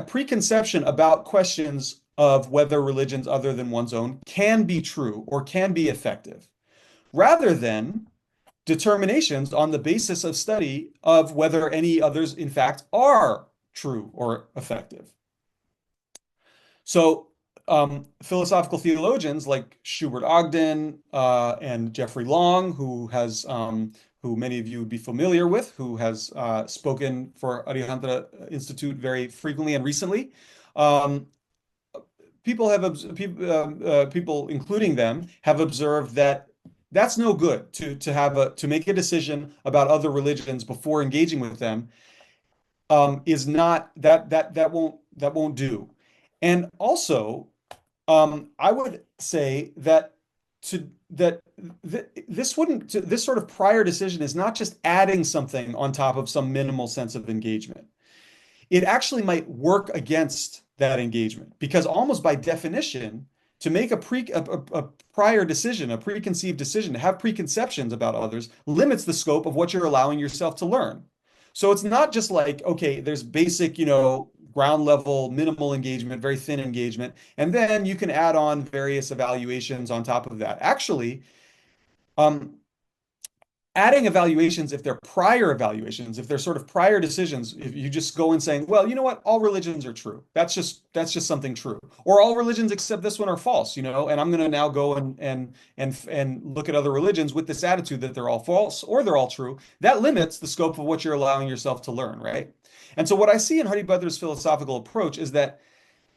preconception about questions of whether religions other than one's own can be true or can be effective, rather than determinations on the basis of study of whether any others, in fact, are true or effective. So philosophical theologians like Schubert Ogden and Jeffrey Long, who many of you would be familiar with, who has spoken for Arihantara Institute very frequently and recently. People, including them, have observed that that's no good to make a decision about other religions before engaging with them. Is not that won't do. And also, I would say that this sort of prior decision is not just adding something on top of some minimal sense of engagement. It actually might work against that engagement, because almost by definition, to make a prior decision, a preconceived decision, to have preconceptions about others, limits the scope of what you're allowing yourself to learn. So it's not just like, okay, there's basic, ground level, minimal engagement, very thin engagement, and then you can add on various evaluations on top of that. Actually, adding evaluations, if they're prior evaluations, if they're sort of prior decisions, if you just go and saying, well, you know what, all religions are true. That's just something true. Or all religions except this one are false, and I'm going to now go and look at other religions with this attitude that they're all false or they're all true. That limits the scope of what you're allowing yourself to learn, right? And so what I see in Haribhadra's philosophical approach is that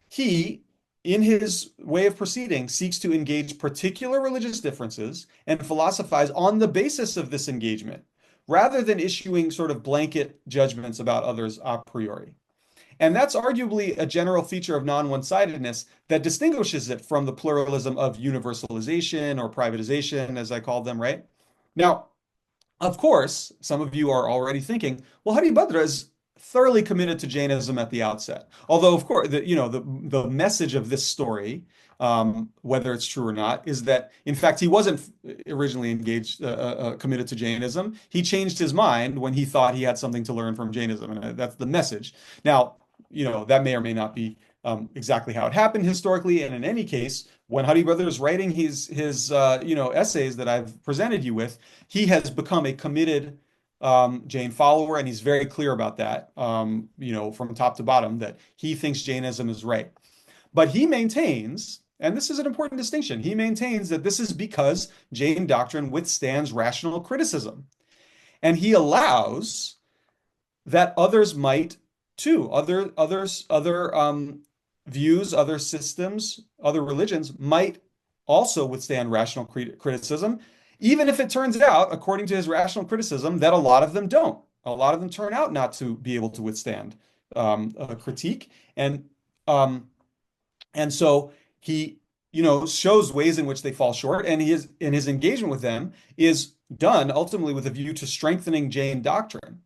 he, in his way of proceeding, seeks to engage particular religious differences and philosophize on the basis of this engagement, rather than issuing sort of blanket judgments about others a priori. And that's arguably a general feature of non-one-sidedness that distinguishes it from the pluralism of universalization or privatization, as I called them, right? Now, of course, some of you are already thinking, well, Haribhadra is thoroughly committed to Jainism at the outset. Although, of course, the message of this story, whether it's true or not, is that, in fact, he wasn't originally committed to Jainism. He changed his mind when he thought he had something to learn from Jainism, and that's the message. Now, that may or may not be exactly how it happened historically, and in any case, when Haribhadra is writing his essays that I've presented you with, he has become a committed Jain follower, and he's very clear about that, from top to bottom, that he thinks Jainism is right. But he maintains, and this is an important distinction, he maintains that this is because Jain doctrine withstands rational criticism. And he allows that others might too, other views, other systems, other religions might also withstand rational criticism, even if it turns out, according to his rational criticism, that a lot of them don't. A lot of them turn out not to be able to withstand a critique. And so he, shows ways in which they fall short, and his engagement with them is done ultimately with a view to strengthening Jain doctrine.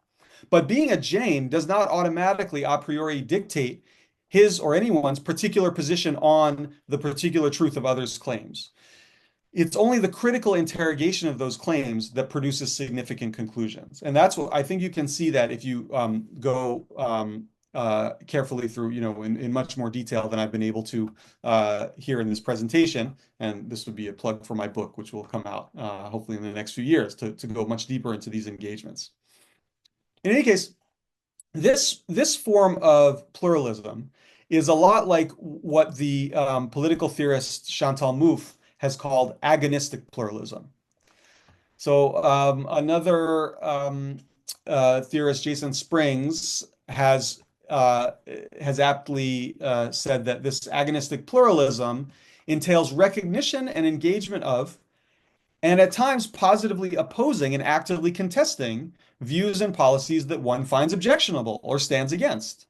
But being a Jain does not automatically a priori dictate his or anyone's particular position on the particular truth of others' claims. It's only the critical interrogation of those claims that produces significant conclusions. And that's what I think you can see that if you go carefully through, in much more detail than I've been able to here in this presentation. And this would be a plug for my book, which will come out hopefully in the next few years to go much deeper into these engagements. In any case, this form of pluralism is a lot like what the political theorist Chantal Mouffe has called agonistic pluralism. So another theorist, Jason Springs, has aptly said that this agonistic pluralism entails recognition and engagement of, and at times positively opposing and actively contesting, views and policies that one finds objectionable or stands against.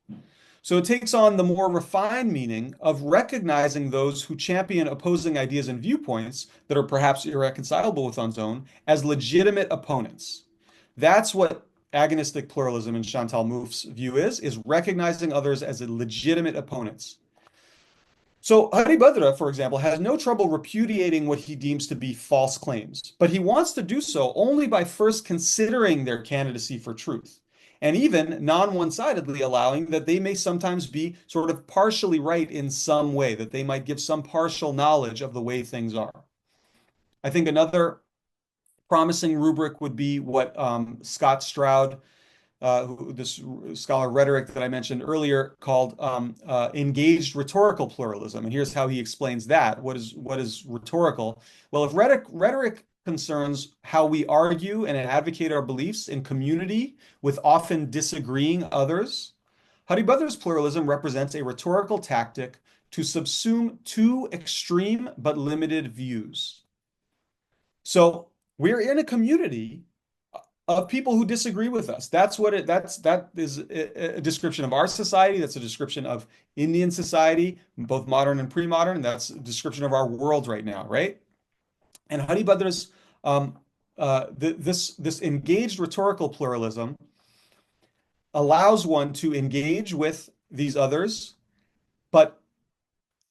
So it takes on the more refined meaning of recognizing those who champion opposing ideas and viewpoints that are perhaps irreconcilable with one's own as legitimate opponents. That's what agonistic pluralism in Chantal Mouffe's view is recognizing others as legitimate opponents. So Haribhadra, for example, has no trouble repudiating what he deems to be false claims, but he wants to do so only by first considering their candidacy for truth, and even non-one-sidedly allowing that they may sometimes be sort of partially right in some way, that they might give some partial knowledge of the way things are. I think another promising rubric would be what Scott Stroud this scholar rhetoric that I mentioned earlier, called engaged rhetorical pluralism. And here's how he explains that. What is rhetorical? Well, if rhetoric concerns how we argue and advocate our beliefs in community with often disagreeing others, Haribhadра's pluralism represents a rhetorical tactic to subsume two extreme but limited views. So we're in a community of people who disagree with us. That is a description of our society. That's a description of Indian society, both modern and pre-modern. That's a description of our world right now, right? And Haribhadra's this engaged rhetorical pluralism allows one to engage with these others, but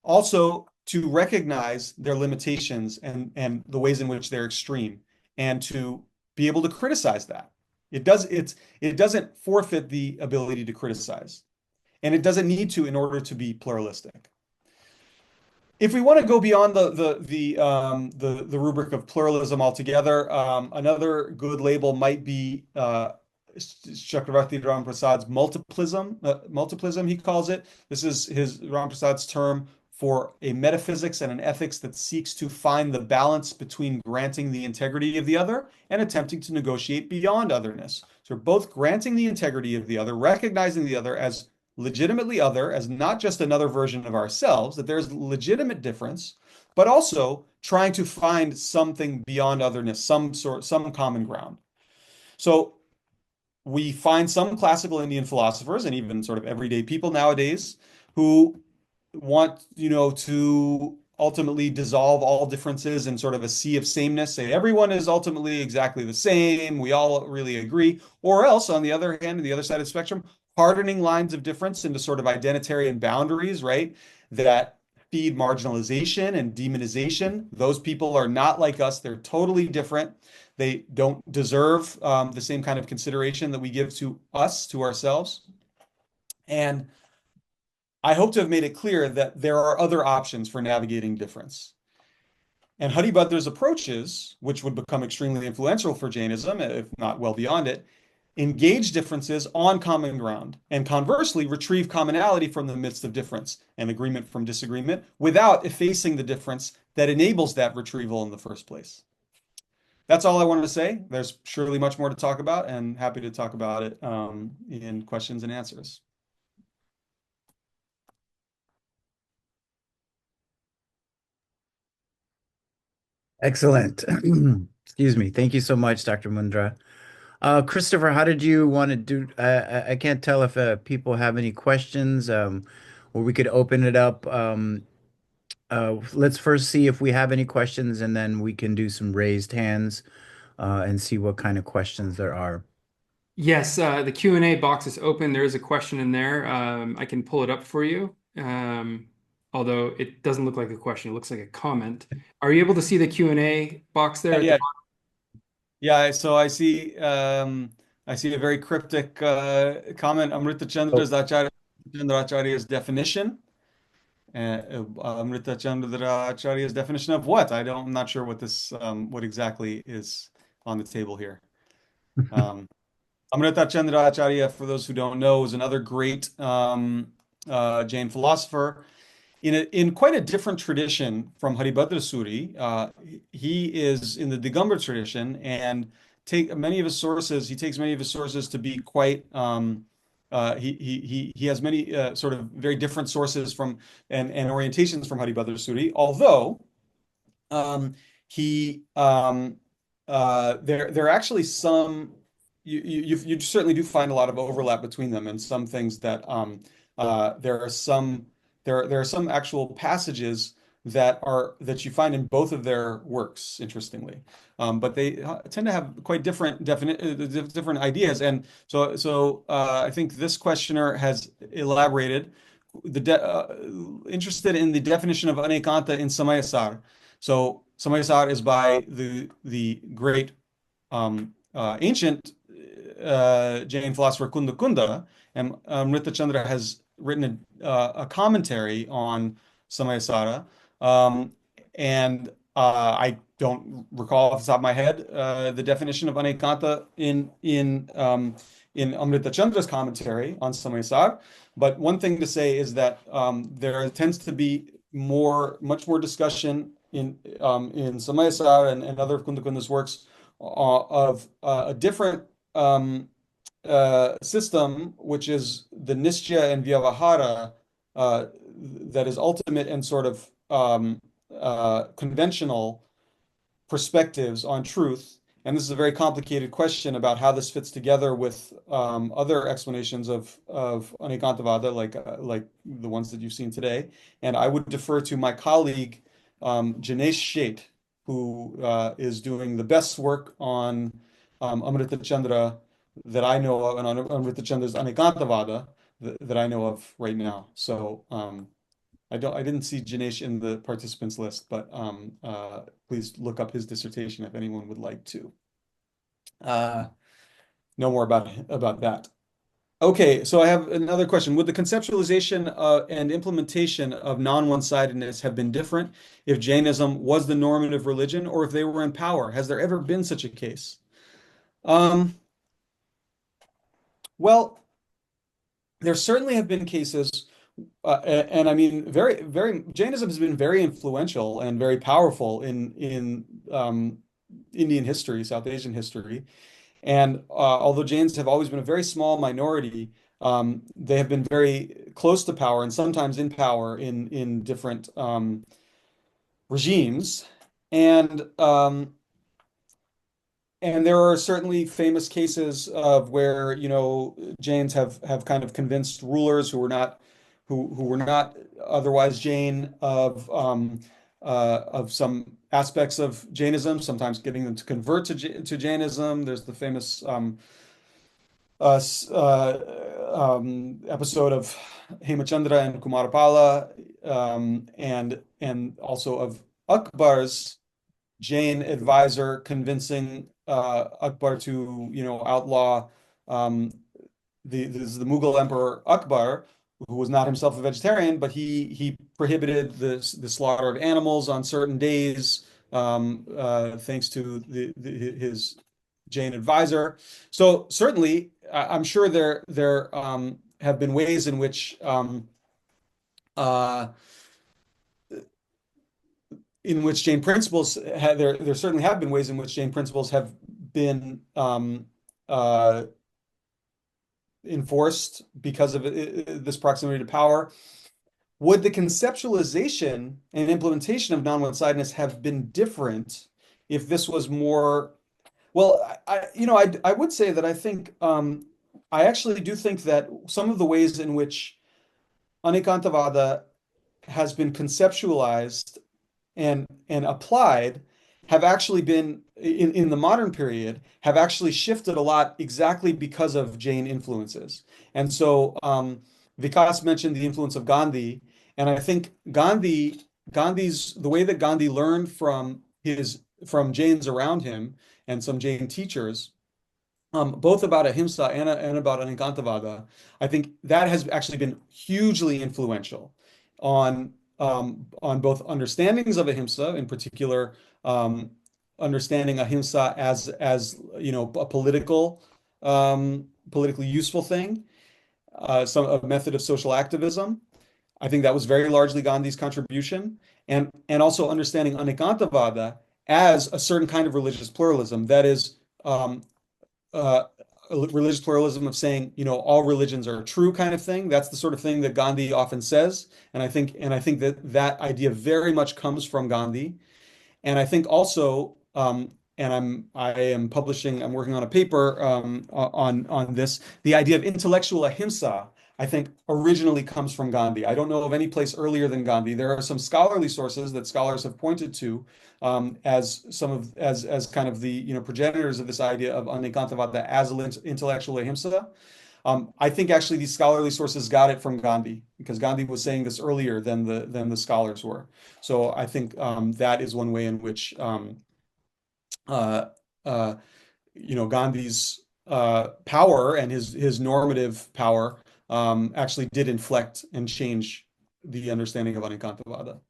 also to recognize their limitations and the ways in which they're extreme, and to be able to criticize that. It doesn't forfeit the ability to criticize, and it doesn't need to in order to be pluralistic. If we want to go beyond the rubric of pluralism altogether, another good label might be Chakravarti Ramaprasad's multiplism, he calls it. This is Ramaprasad's term for a metaphysics and an ethics that seeks to find the balance between granting the integrity of the other and attempting to negotiate beyond otherness. So we're both granting the integrity of the other, recognizing the other as legitimately other, as not just another version of ourselves, that there's legitimate difference, but also trying to find something beyond otherness, some common ground. So we find some classical Indian philosophers and even sort of everyday people nowadays who want, to ultimately dissolve all differences in sort of a sea of sameness, say everyone is ultimately exactly the same, we all really agree, or else, on the other hand, the other side of the spectrum, hardening lines of difference into sort of identitarian boundaries, right, that feed marginalization and demonization. Those people are not like us. They're totally different. They don't deserve the same kind of consideration that we give to us, to ourselves. And I hope to have made it clear that there are other options for navigating difference. And Haribhadra's approaches, which would become extremely influential for Jainism, if not well beyond it, engage differences on common ground, and conversely retrieve commonality from the midst of difference and agreement from disagreement without effacing the difference that enables that retrieval in the first place. That's all I wanted to say. There's surely much more to talk about, and happy to talk about it in questions and answers.
Excellent. Excuse me. Thank you so much, Dr. Mundra. Christopher, how did you want to do? I can't tell if people have any questions, or we could open it up. Let's first see if we have any questions, and then we can do some raised hands and see what kind of questions there are.
Yes, the Q&A box is open. There is a question in there. I can pull it up for you. Although it doesn't look like a question, it looks like a comment. Are you able to see the Q&A box there?
Yeah. Yeah, so I see a very cryptic comment. Amrita Chandracharya's definition. Amrita Chandracharya's definition of what? I'm not sure what exactly is on the table here. Amrita Chandracharya, for those who don't know, is another great Jain philosopher in quite a different tradition from Haribhadra Suri. He is in the Digambar tradition, and he takes many of his sources to be quite he has many sort of very different sources from and orientations from Haribhadra Suri, although there are actually some you certainly do find a lot of overlap between them, and some things that there are some actual passages that you find in both of their works, interestingly, but they tend to have quite different ideas. And so I think this questioner has elaborated interested in the definition of Anekānta in Samayasar. So Samayasar is by the great ancient Jain philosopher Kunda Kunda, and Amrita Chandra has written a commentary on Samayasara, and I don't recall off the top of my head the definition of Anekānta in in Amrita Chandra's commentary on Samayasar. But one thing to say is that there tends to be much more discussion in Samayasar and other of Kundakunda's works of a different system, which is the Nishya and Vyavahara, that is ultimate and sort of conventional perspectives on truth. And this is a very complicated question about how this fits together with other explanations of Anekāntavāda, like the ones that you've seen today. And I would defer to my colleague, Janesh Sheth, who is doing the best work on Amrita Chandra that I know of, and on Amrita Chandra's Anekāntavāda that I know of right now. So I didn't see Janesh in the participants list, but please look up his dissertation if anyone would like to know more about that. Okay, so I have another question. Would the conceptualization and implementation of non-one-sidedness have been different if Jainism was the normative religion or if they were in power? Has there ever been such a case? Well, there certainly have been cases, and I mean, Jainism has been very influential and very powerful in Indian history, South Asian history. And although Jains have always been a very small minority, they have been very close to power and sometimes in power in different regimes. And there are certainly famous cases of where, Jains have kind of convinced rulers who were not otherwise Jain of some aspects of Jainism, sometimes getting them to convert to Jainism. There's the famous episode of Hemachandra and Kumarapala, and also of Akbar's Jain advisor convincing Akbar to outlaw the Mughal Emperor Akbar, who was not himself a vegetarian, but he prohibited the slaughter of animals on certain days, thanks to his Jain advisor. So certainly, I'm sure there have been ways in which Jain principles there certainly have been ways in which Jain principles have been enforced because of this proximity to power. Would the conceptualization and implementation of non-one-sidedness have been different if this was more? Well, I would say that I think I actually do think that some of the ways in which Anekāntavāda has been conceptualized and applied have actually been in the modern period have actually shifted a lot exactly because of Jain influences. And so Vikas mentioned the influence of Gandhi, and I think the way that Gandhi learned from Jains around him and some Jain teachers, both about ahimsa and about Anekāntavāda, I think that has actually been hugely influential on both understandings of ahimsa, in particular, understanding ahimsa as a politically useful thing, a method of social activism. I think that was very largely Gandhi's contribution, and also understanding Anekāntavāda as a certain kind of religious pluralism, that is, religious pluralism of saying, all religions are true kind of thing. That's the sort of thing that Gandhi often says, and I think that idea very much comes from Gandhi. And I think also, and I'm working on a paper on this. The idea of intellectual ahimsa, I think, originally comes from Gandhi. I don't know of any place earlier than Gandhi. There are some scholarly sources that scholars have pointed to as kind of the progenitors of this idea of Anekāntavāda as intellectual ahimsa. I think actually these scholarly sources got it from Gandhi, because Gandhi was saying this earlier than the scholars were. So I think that is one way in which Gandhi's power and his normative power actually did inflect and change the understanding of Anekāntavāda.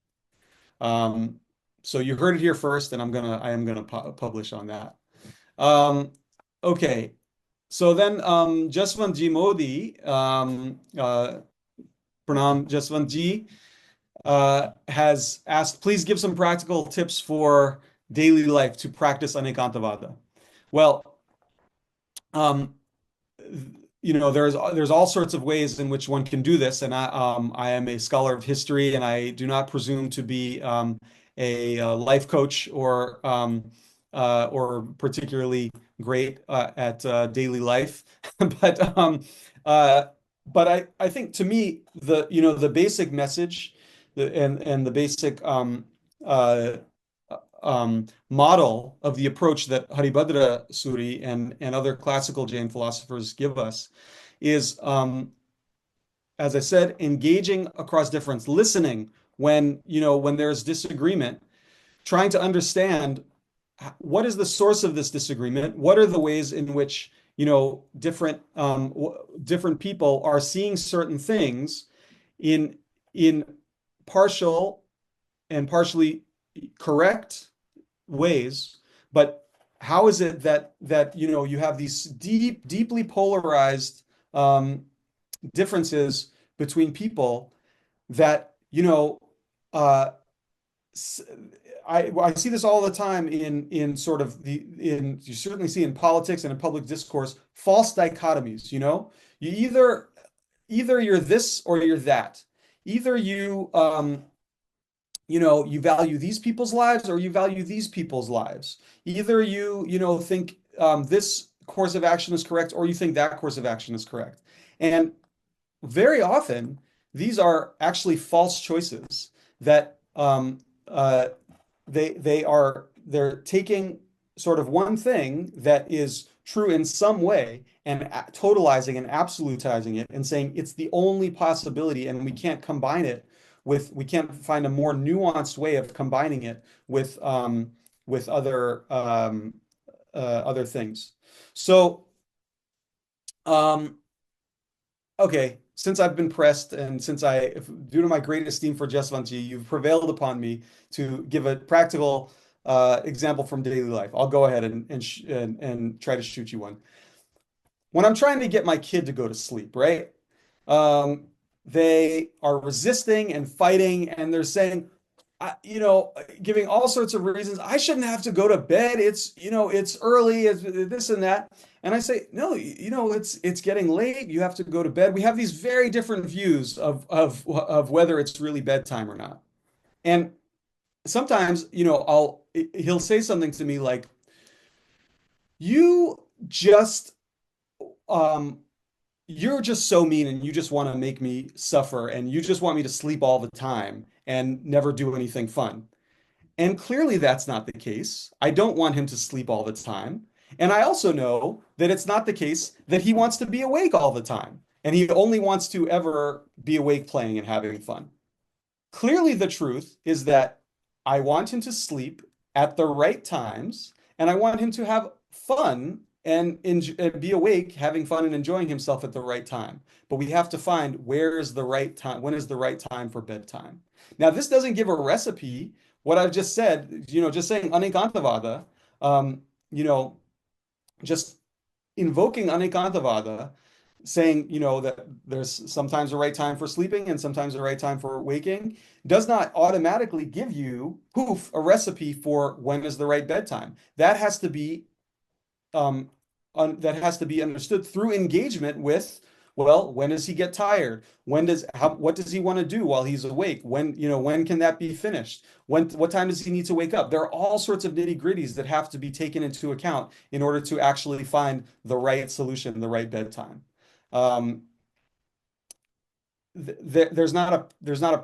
So you heard it here first, and I am gonna publish on that. Okay. So then Jaswant Ji Modi, Pranam Jaswant Ji, has asked, please give some practical tips for daily life to practice Anekāntavāda. Well, um, there's all sorts of ways in which one can do this, and I am a scholar of history, and I do not presume to be a life coach or particularly great at daily life, but uh, I think to me the basic message and the basic uh, model of the approach that Haribhadra Suri and other classical Jain philosophers give us is, as I said, engaging across difference, listening when there's disagreement, trying to understand what is the source of this disagreement, what are the ways in which different people are seeing certain things in partial and partially correct ways, but how is it that you have these deeply polarized differences between people that uh, I see this all the time in sort of you certainly see in politics and in public discourse, false dichotomies, you either you're this or you're that. Either you value these people's lives or you value these people's lives. Either you think this course of action is correct or you think that course of action is correct. And very often, these are actually false choices that they're taking sort of one thing that is true in some way and totalizing and absolutizing it and saying it's the only possibility and we can't combine it we can't find a more nuanced way of combining it with other things. So okay, since I've been pressed and due to my great esteem for Jaswantji, you've prevailed upon me to give a practical example from daily life. I'll go ahead and try to shoot you one. When I'm trying to get my kid to go to sleep, right? They are resisting and fighting, and they're saying, giving all sorts of reasons. I shouldn't have to go to bed. It's early, it's this and that. And I say, no, it's getting late. You have to go to bed. We have these very different views of whether it's really bedtime or not. And sometimes, he'll say something to me like, you just you're just so mean and you just want to make me suffer and you just want me to sleep all the time and never do anything fun. And clearly that's not the case. I don't want him to sleep all the time. And I also know that it's not the case that he wants to be awake all the time. And he only wants to ever be awake playing and having fun. Clearly the truth is that I want him to sleep at the right times and I want him to have fun and be awake, having fun and enjoying himself at the right time. But we have to find where is the right time, when is the right time for bedtime. Now, this doesn't give a recipe. What I've just said, just saying Anekāntavāda, just invoking Anekāntavāda, saying, that there's sometimes a right time for sleeping and sometimes a right time for waking, does not automatically give you, poof, a recipe for when is the right bedtime. That has to be understood through engagement with, well, when does he get tired? What does he want to do while he's awake? When can that be finished? What time does he need to wake up? There are all sorts of nitty-gritties that have to be taken into account in order to actually find the right solution, the right bedtime. There's not a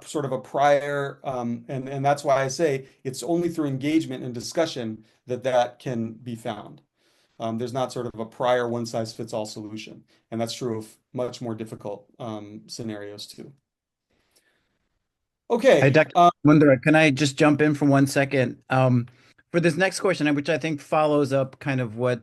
sort of a prior, and that's why I say it's only through engagement and discussion that can be found. There's not sort of a prior one-size-fits-all solution. And that's true of much more difficult scenarios too. Okay.
Hey, Dr. Mundra, can I just jump in for 1 second? For this next question, which I think follows up kind of what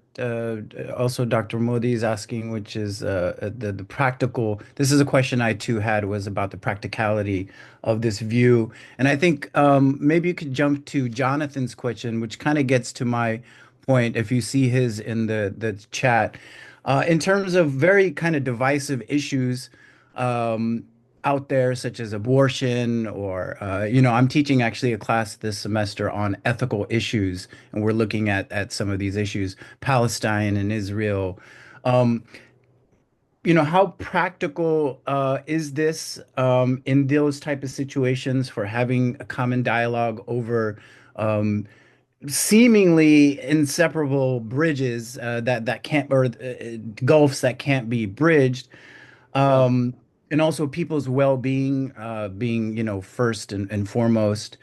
also Dr. Modi is asking, which is the practical. This is a question I too had, was about the practicality of this view. And I think maybe you could jump to Jonathan's question, which kind of gets to my point, if you see his in the chat. In terms of very kind of divisive issues um, out there, such as abortion, or I'm teaching actually a class this semester on ethical issues, and we're looking at some of these issues, Palestine and Israel. Um, how practical is this in those type of situations for having a common dialogue over um, seemingly inseparable bridges that can't, or gulfs that can't be bridged,
Yeah.
um, and also people's well-being being, first and foremost.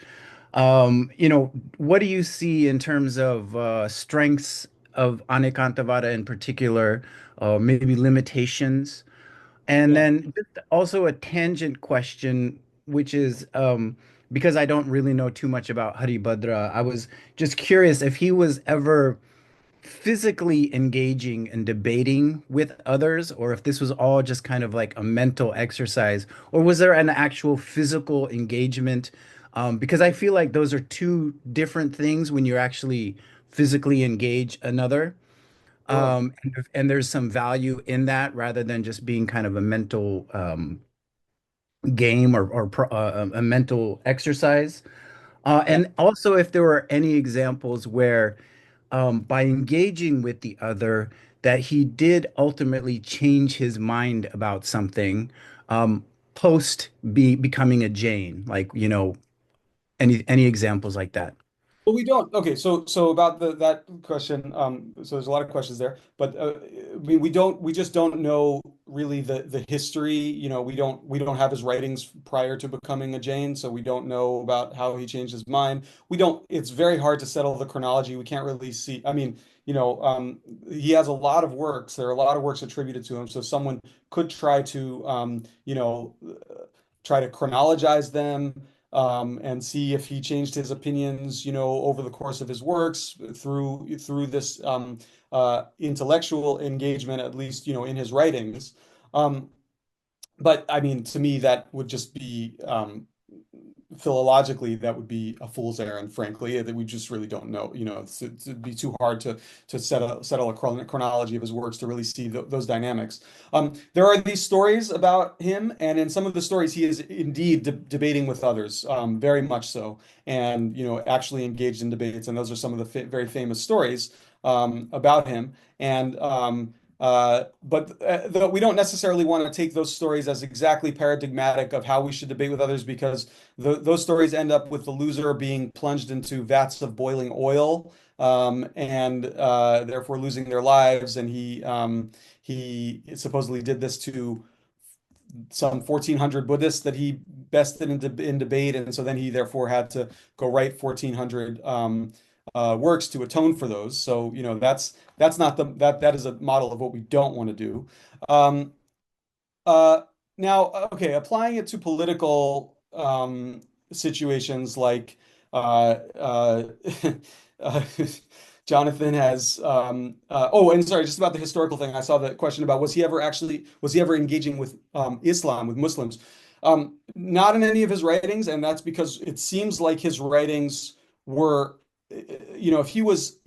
What do you see in terms of strengths of Anekāntavāda in particular, maybe limitations? And
Yeah.
then just also a tangent question, which is because I don't really know too much about Haribhadra, I was just curious if he was ever physically engaging and debating with others, or if this was all just kind of like a mental exercise, or was there an actual physical engagement? Because I feel like those are two different things when you actually physically engage another.
Sure.
And there's some value in that rather than just being kind of a mental game or a mental exercise.
Yeah.
And also, if there were any examples where, by engaging with the other, that he did ultimately change his mind about something, post becoming a Jain, like, any examples like that.
Well, we don't. Okay, so about the that question, so there's a lot of questions there, but we just don't know really the history. We don't have his writings prior to becoming a Jain, so we don't know about how he changed his mind. We don't. It's very hard to settle the chronology. We can't really see. I mean, he has a lot of works. There are a lot of works attributed to him, so someone could try to try to chronologize them and see if he changed his opinions, over the course of his works through this intellectual engagement, at least, in his writings. Um, but I mean, to me, that would just be philologically, that would be a fool's errand, frankly, that we just really don't know. It'd be too hard to settle a chronology of his works to really see those dynamics. There are these stories about him, and in some of the stories, he is indeed debating with others, very much so, and actually engaged in debates. And those are some of the very famous stories about him. And but we don't necessarily want to take those stories as exactly paradigmatic of how we should debate with others, because those stories end up with the loser being plunged into vats of boiling oil, and therefore losing their lives. And he supposedly did this to some 1400 Buddhists that he bested in debate, and so then he therefore had to go write 1400 works to atone for those. So that's not that is a model of what we don't want to do. Um, uh, Now, okay, applying it to political situations like uh, uh, Jonathan has oh, and sorry, just about the historical thing. I saw the question about was he ever engaging with Islam, with Muslims? Not in any of his writings, and that's because it seems like his writings were, if he was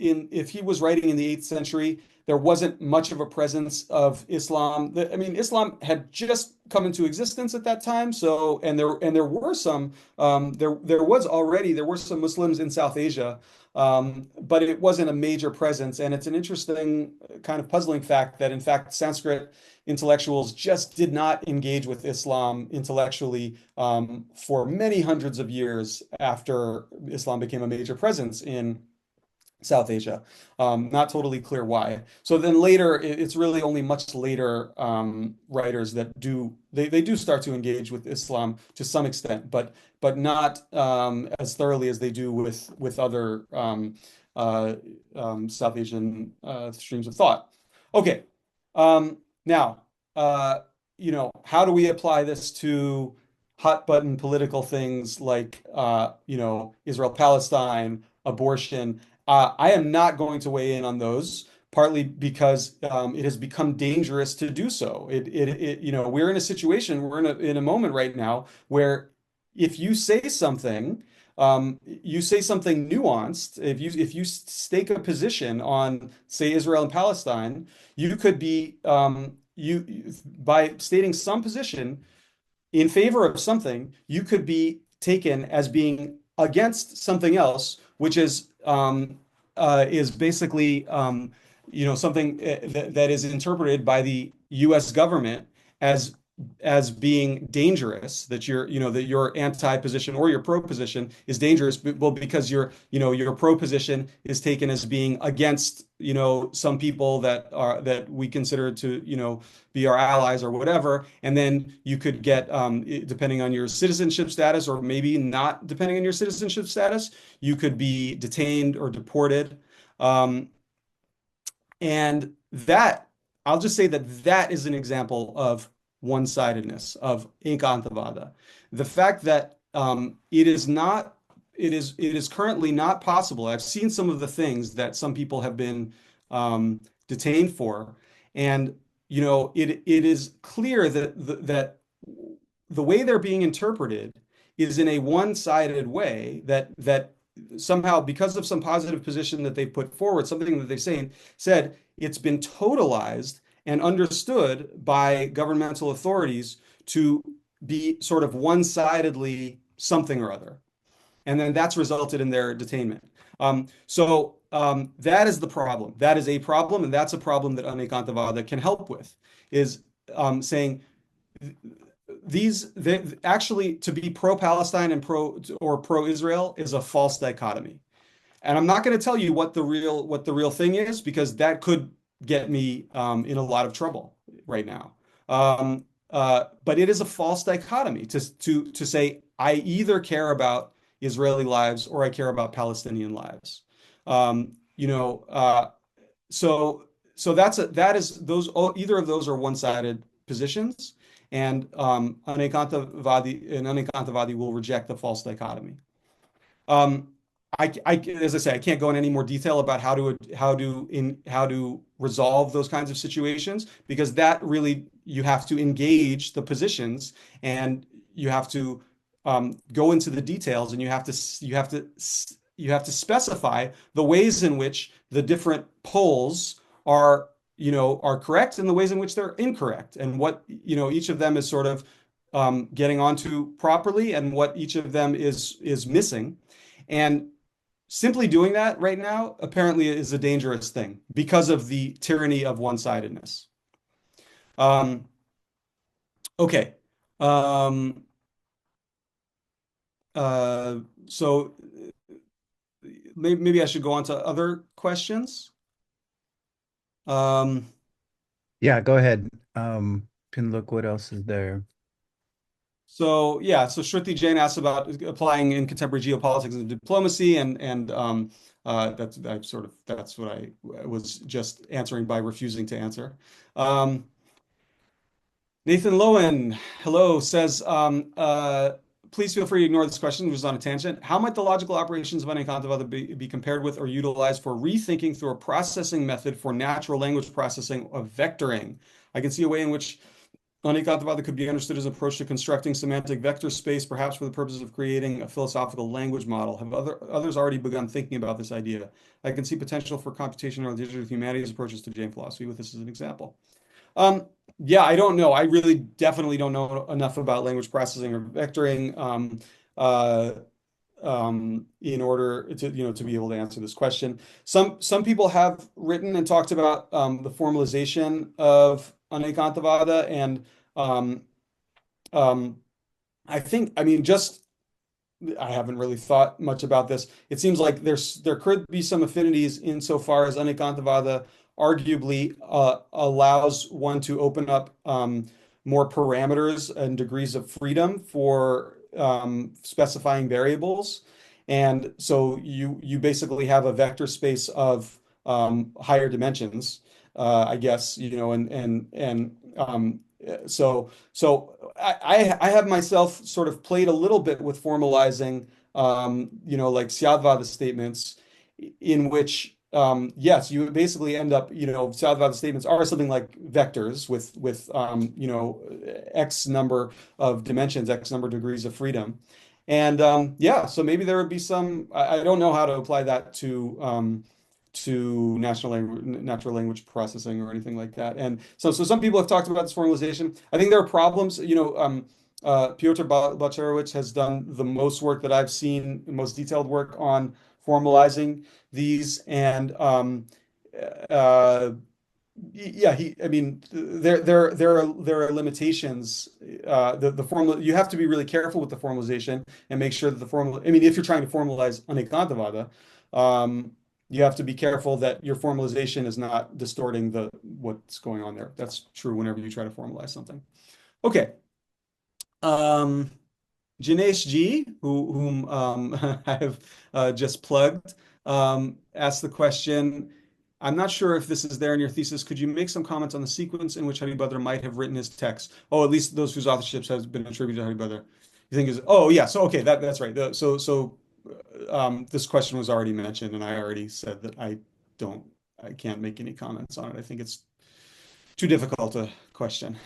writing in the 8th century, there wasn't much of a presence of Islam. I mean, Islam had just come into existence at that time. So, and there were some, there were some Muslims in South Asia, but it wasn't a major presence. And it's an interesting kind of puzzling fact that, in fact, Sanskrit intellectuals just did not engage with Islam intellectually for many hundreds of years after Islam became a major presence in South Asia. Not totally clear why. So then later, it's really only much later writers that they do start to engage with Islam to some extent, but not as thoroughly as they do with other South Asian streams of thought. Okay. Now, how do we apply this to hot button political things like, Israel-Palestine, abortion? I am not going to weigh in on those, partly because it has become dangerous to do so. We're in a situation, we're in a moment right now where if you say something you say something nuanced, if you stake a position on, say, Israel and Palestine, you could be by stating some position in favor of something, you could be taken as being against something else, which is basically something that is interpreted by the U.S. government as being dangerous, that your anti-position or your pro-position is dangerous, well, because your pro-position is taken as being against some people that we consider to be our allies or whatever, and then you could get depending on your citizenship status, or maybe not depending on your citizenship status, you could be detained or deported. And that, I'll just say that is an example of one-sidedness, of Anekāntavāda. The fact that it is currently not possible. I've seen some of the things that some people have been detained for, and it is clear that the way they're being interpreted is in a one-sided way, that somehow, because of some positive position that they've put forward, something that they've said, it's been totalized and understood by governmental authorities to be sort of one-sidedly something or other. And then that's resulted in their detainment. So that is the problem. That is a problem, and that's a problem that Anekāntavāda can help with, is saying actually, to be pro-Palestine and pro-Israel is a false dichotomy. And I'm not going to tell you what the real thing is, because that could get me in a lot of trouble right now. But it is a false dichotomy to say I either care about Israeli lives or I care about Palestinian lives. Either of those are one-sided positions, and Anekāntavādi will reject the false dichotomy. As I say, I can't go in any more detail about how to resolve those kinds of situations, because that really, you have to engage the positions, and you have to go into the details, and you have to specify the ways in which the different poles are correct, and the ways in which they're incorrect, and what each of them is sort of getting onto properly, and what each of them is missing. And simply doing that right now apparently is a dangerous thing because of the tyranny of one-sidedness. Okay. So maybe I should go on to other questions.
Yeah, go ahead. Can look what else is there.
So Shruti Jain asks about applying in contemporary geopolitics and diplomacy, and that's what I was just answering by refusing to answer. Nathan Lowen, hello, says, please feel free to ignore this question, which is on a tangent. How might the logical operations of Anekāntavāda be compared with or utilized for rethinking through a processing method for natural language processing of vectoring? I can see a way in which Anekāntavāda could be understood as an approach to constructing semantic vector space, perhaps for the purposes of creating a philosophical language model. Have others already begun thinking about this idea? I can see potential for computational or digital humanities approaches to Jain philosophy with this as an example. Yeah, I don't know. I really definitely don't know enough about language processing or vectoring in order to to be able to answer this question. Some people have written and talked about the formalization of Anekāntavāda, and I haven't really thought much about this. It seems like there could be some affinities insofar as Anekāntavāda arguably allows one to open up more parameters and degrees of freedom for specifying variables. And so you basically have a vector space of higher dimensions, I guess, so I have myself sort of played a little bit with formalizing, like Syadvada statements, in which yes, you basically end up, Syadvada statements are something like vectors with X number of dimensions, X number of degrees of freedom. Yeah, so maybe there would be some. I don't know how to apply that to natural language processing or anything like that. And so some people have talked about this formalization. I think there are problems. Piotr Balcerowicz has done the most work that I've seen, most detailed work on formalizing these, and uh, yeah, I mean, there are limitations. The formal, you have to be really careful with the formalization and make sure that the formal. I mean, if you're trying to formalize Anekāntavāda, you have to be careful that your formalization is not distorting what's going on there. That's true whenever you try to formalize something. Okay. Janesh G, whom I have just plugged, asked the question. I'm not sure if this is there in your thesis. Could you make some comments on the sequence in which Haribhadra might have written his text? Oh, at least those whose authorships has been attributed to Haribhadra. You think is oh yeah. So okay, that's right. This question was already mentioned, and I already said that I can't make any comments on it. I think it's too difficult a question.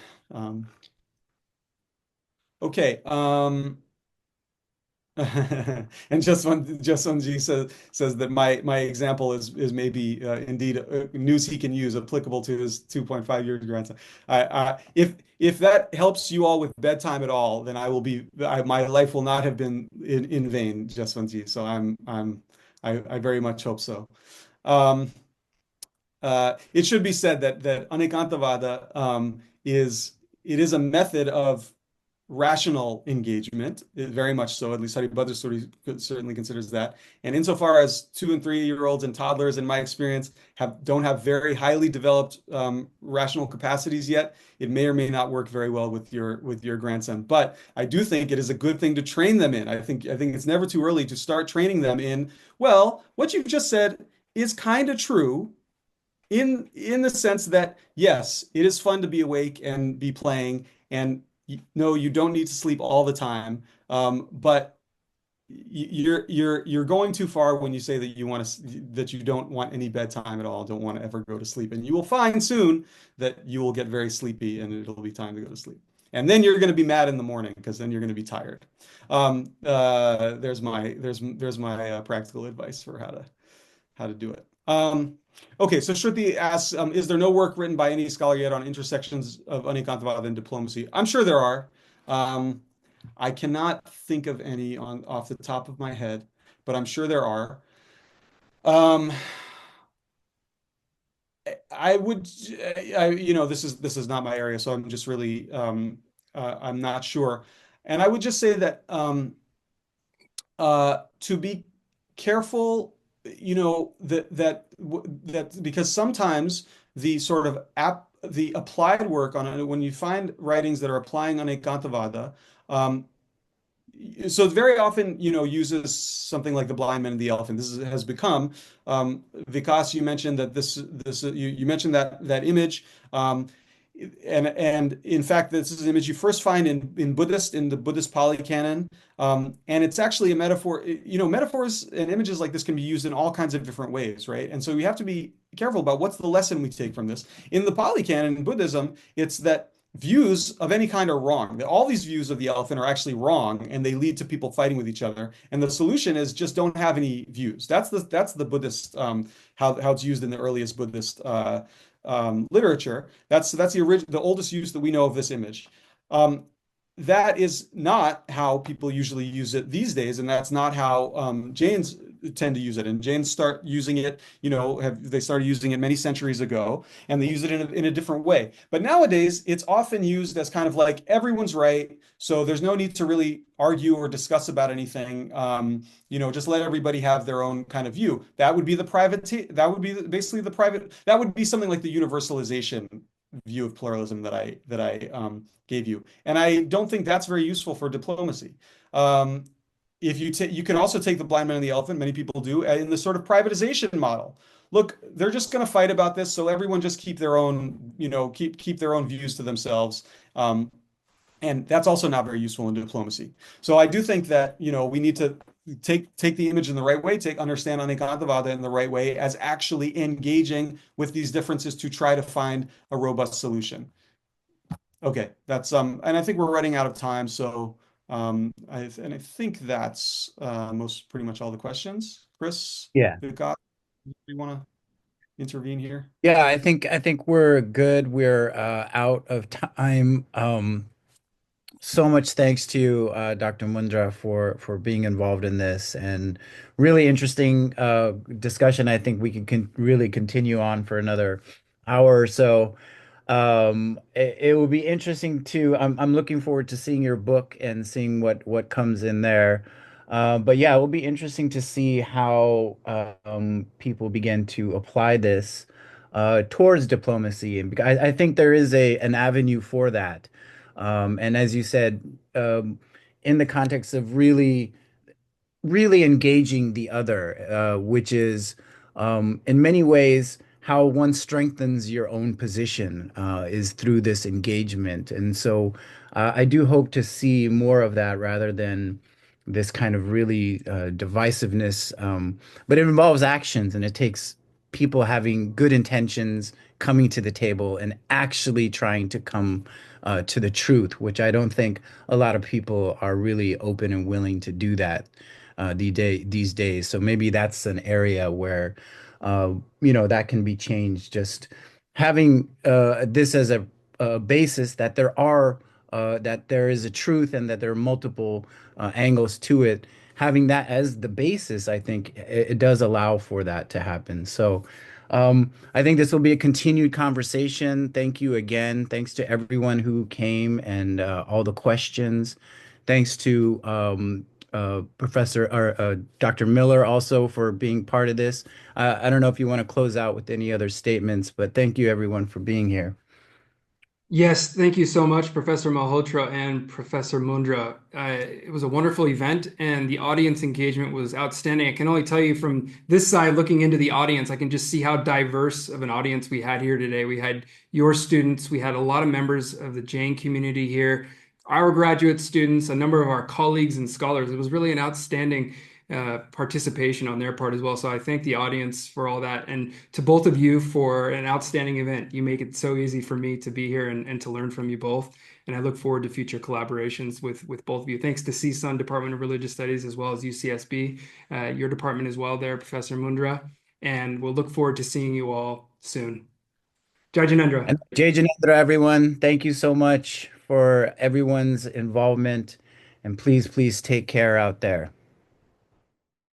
Okay. And just one G says that my example is maybe indeed news he can use applicable to his 2.5-year grandson. If that helps you all with bedtime at all, then my life will not have been in vain, just one G. So I very much hope so. It should be said that Anekāntavāda is a method of rational engagement, very much so. At least Haribhadra certainly considers that. And insofar as 2- and 3-year-olds and toddlers, in my experience, don't have very highly developed rational capacities yet, it may or may not work very well with your grandson. But I do think it is a good thing to train them in. I think it's never too early to start training them in. Well, what you've just said is kind of true. In the sense that yes, it is fun to be awake and be playing, and no, you don't need to sleep all the time. But you're going too far when you say that you don't want any bedtime at all, don't want to ever go to sleep, and you will find soon that you will get very sleepy and it'll be time to go to sleep. And then you're going to be mad in the morning because then you're going to be tired. There's my practical advice for how to do it. Okay, so Shruti asks, is there no work written by any scholar yet on intersections of Anekāntavāda and diplomacy? I'm sure there are. I cannot think of any off the top of my head, but I'm sure there are. This is not my area, so I'm just really, I'm not sure. And I would just say that to be careful, that because sometimes the sort of the applied work on it, when you find writings that are applying on Anekāntavāda, so very often, uses something like the blind man and the elephant. This has become, Vikas, you mentioned that you mentioned that image. And in fact, this is an image you first find in the Buddhist Pali Canon, and it's actually a metaphor. Metaphors and images like this can be used in all kinds of different ways, right? And so we have to be careful about what's the lesson we take from this. In the Pali Canon in Buddhism, it's that views of any kind are wrong. That all these views of the elephant are actually wrong, and they lead to people fighting with each other. And the solution is just don't have any views. That's the Buddhist how it's used in the earliest Buddhist literature. That's the oldest use that we know of this image. That is not how people usually use it these days, and that's not how Jains tend to use it. And Jains start using it, they started using it many centuries ago, and they use it in a different way. But nowadays, it's often used as kind of like everyone's right, so there's no need to really argue or discuss about anything. Just let everybody have their own kind of view. That would be basically the private. That would be something like the universalization view of pluralism that I gave you. And I don't think that's very useful for diplomacy. If you can also take the blind man and the elephant, many people do, in the sort of privatization model. Look, they're just going to fight about this, so everyone just keep their own, keep their own views to themselves. And that's also not very useful in diplomacy. So I do think that, we need to take the image in the right way, understand Anekāntavāda in the right way as actually engaging with these differences to try to find a robust solution. Okay, that's and I think we're running out of time, so And I think that's pretty much all the questions. Chris,
Yeah.
you want to intervene here?
Yeah, I think we're good. We're out of time. So much thanks to Dr. Mundra for being involved in this and really interesting discussion. I think we can really continue on for another hour or so. It will be interesting to. I'm looking forward to seeing your book and seeing what comes in there. But yeah, it will be interesting to see how people begin to apply this towards diplomacy, and I think there is an avenue for that. And as you said, in the context of really engaging the other, which is in many ways how one strengthens your own position is through this engagement. And so I do hope to see more of that rather than this kind of really divisiveness. But it involves actions and it takes people having good intentions, coming to the table and actually trying to come to the truth, which I don't think a lot of people are really open and willing to do that these days. So maybe that's an area where that can be changed. Just having this as a basis that there is a truth and that there are multiple angles to it. Having that as the basis, I think it does allow for that to happen. So I think this will be a continued conversation. Thank you again. Thanks to everyone who came and all the questions. Thanks to Professor or Dr. Miller also for being part of this. I don't know if you want to close out with any other statements, but thank you everyone for being here.
Yes, thank you so much, Professor Malhotra and Professor Mundra. It was a wonderful event, and the audience engagement was outstanding. I can only tell you from this side, looking into the audience, I can just see how diverse of an audience we had here today. We had your students, we had a lot of members of the Jain community here, our graduate students, a number of our colleagues and scholars. It was really an outstanding participation on their part as well. So I thank the audience for all that, and to both of you for an outstanding event. You make it so easy for me to be here and to learn from you both. And I look forward to future collaborations with both of you. Thanks to CSUN Department of Religious Studies as well as UCSB, your department as well there, Professor Mundra. And we'll look forward to seeing you all soon. Jai Jinendra.
And Jai Janendra, everyone, thank you so much for everyone's involvement. And please take care out there.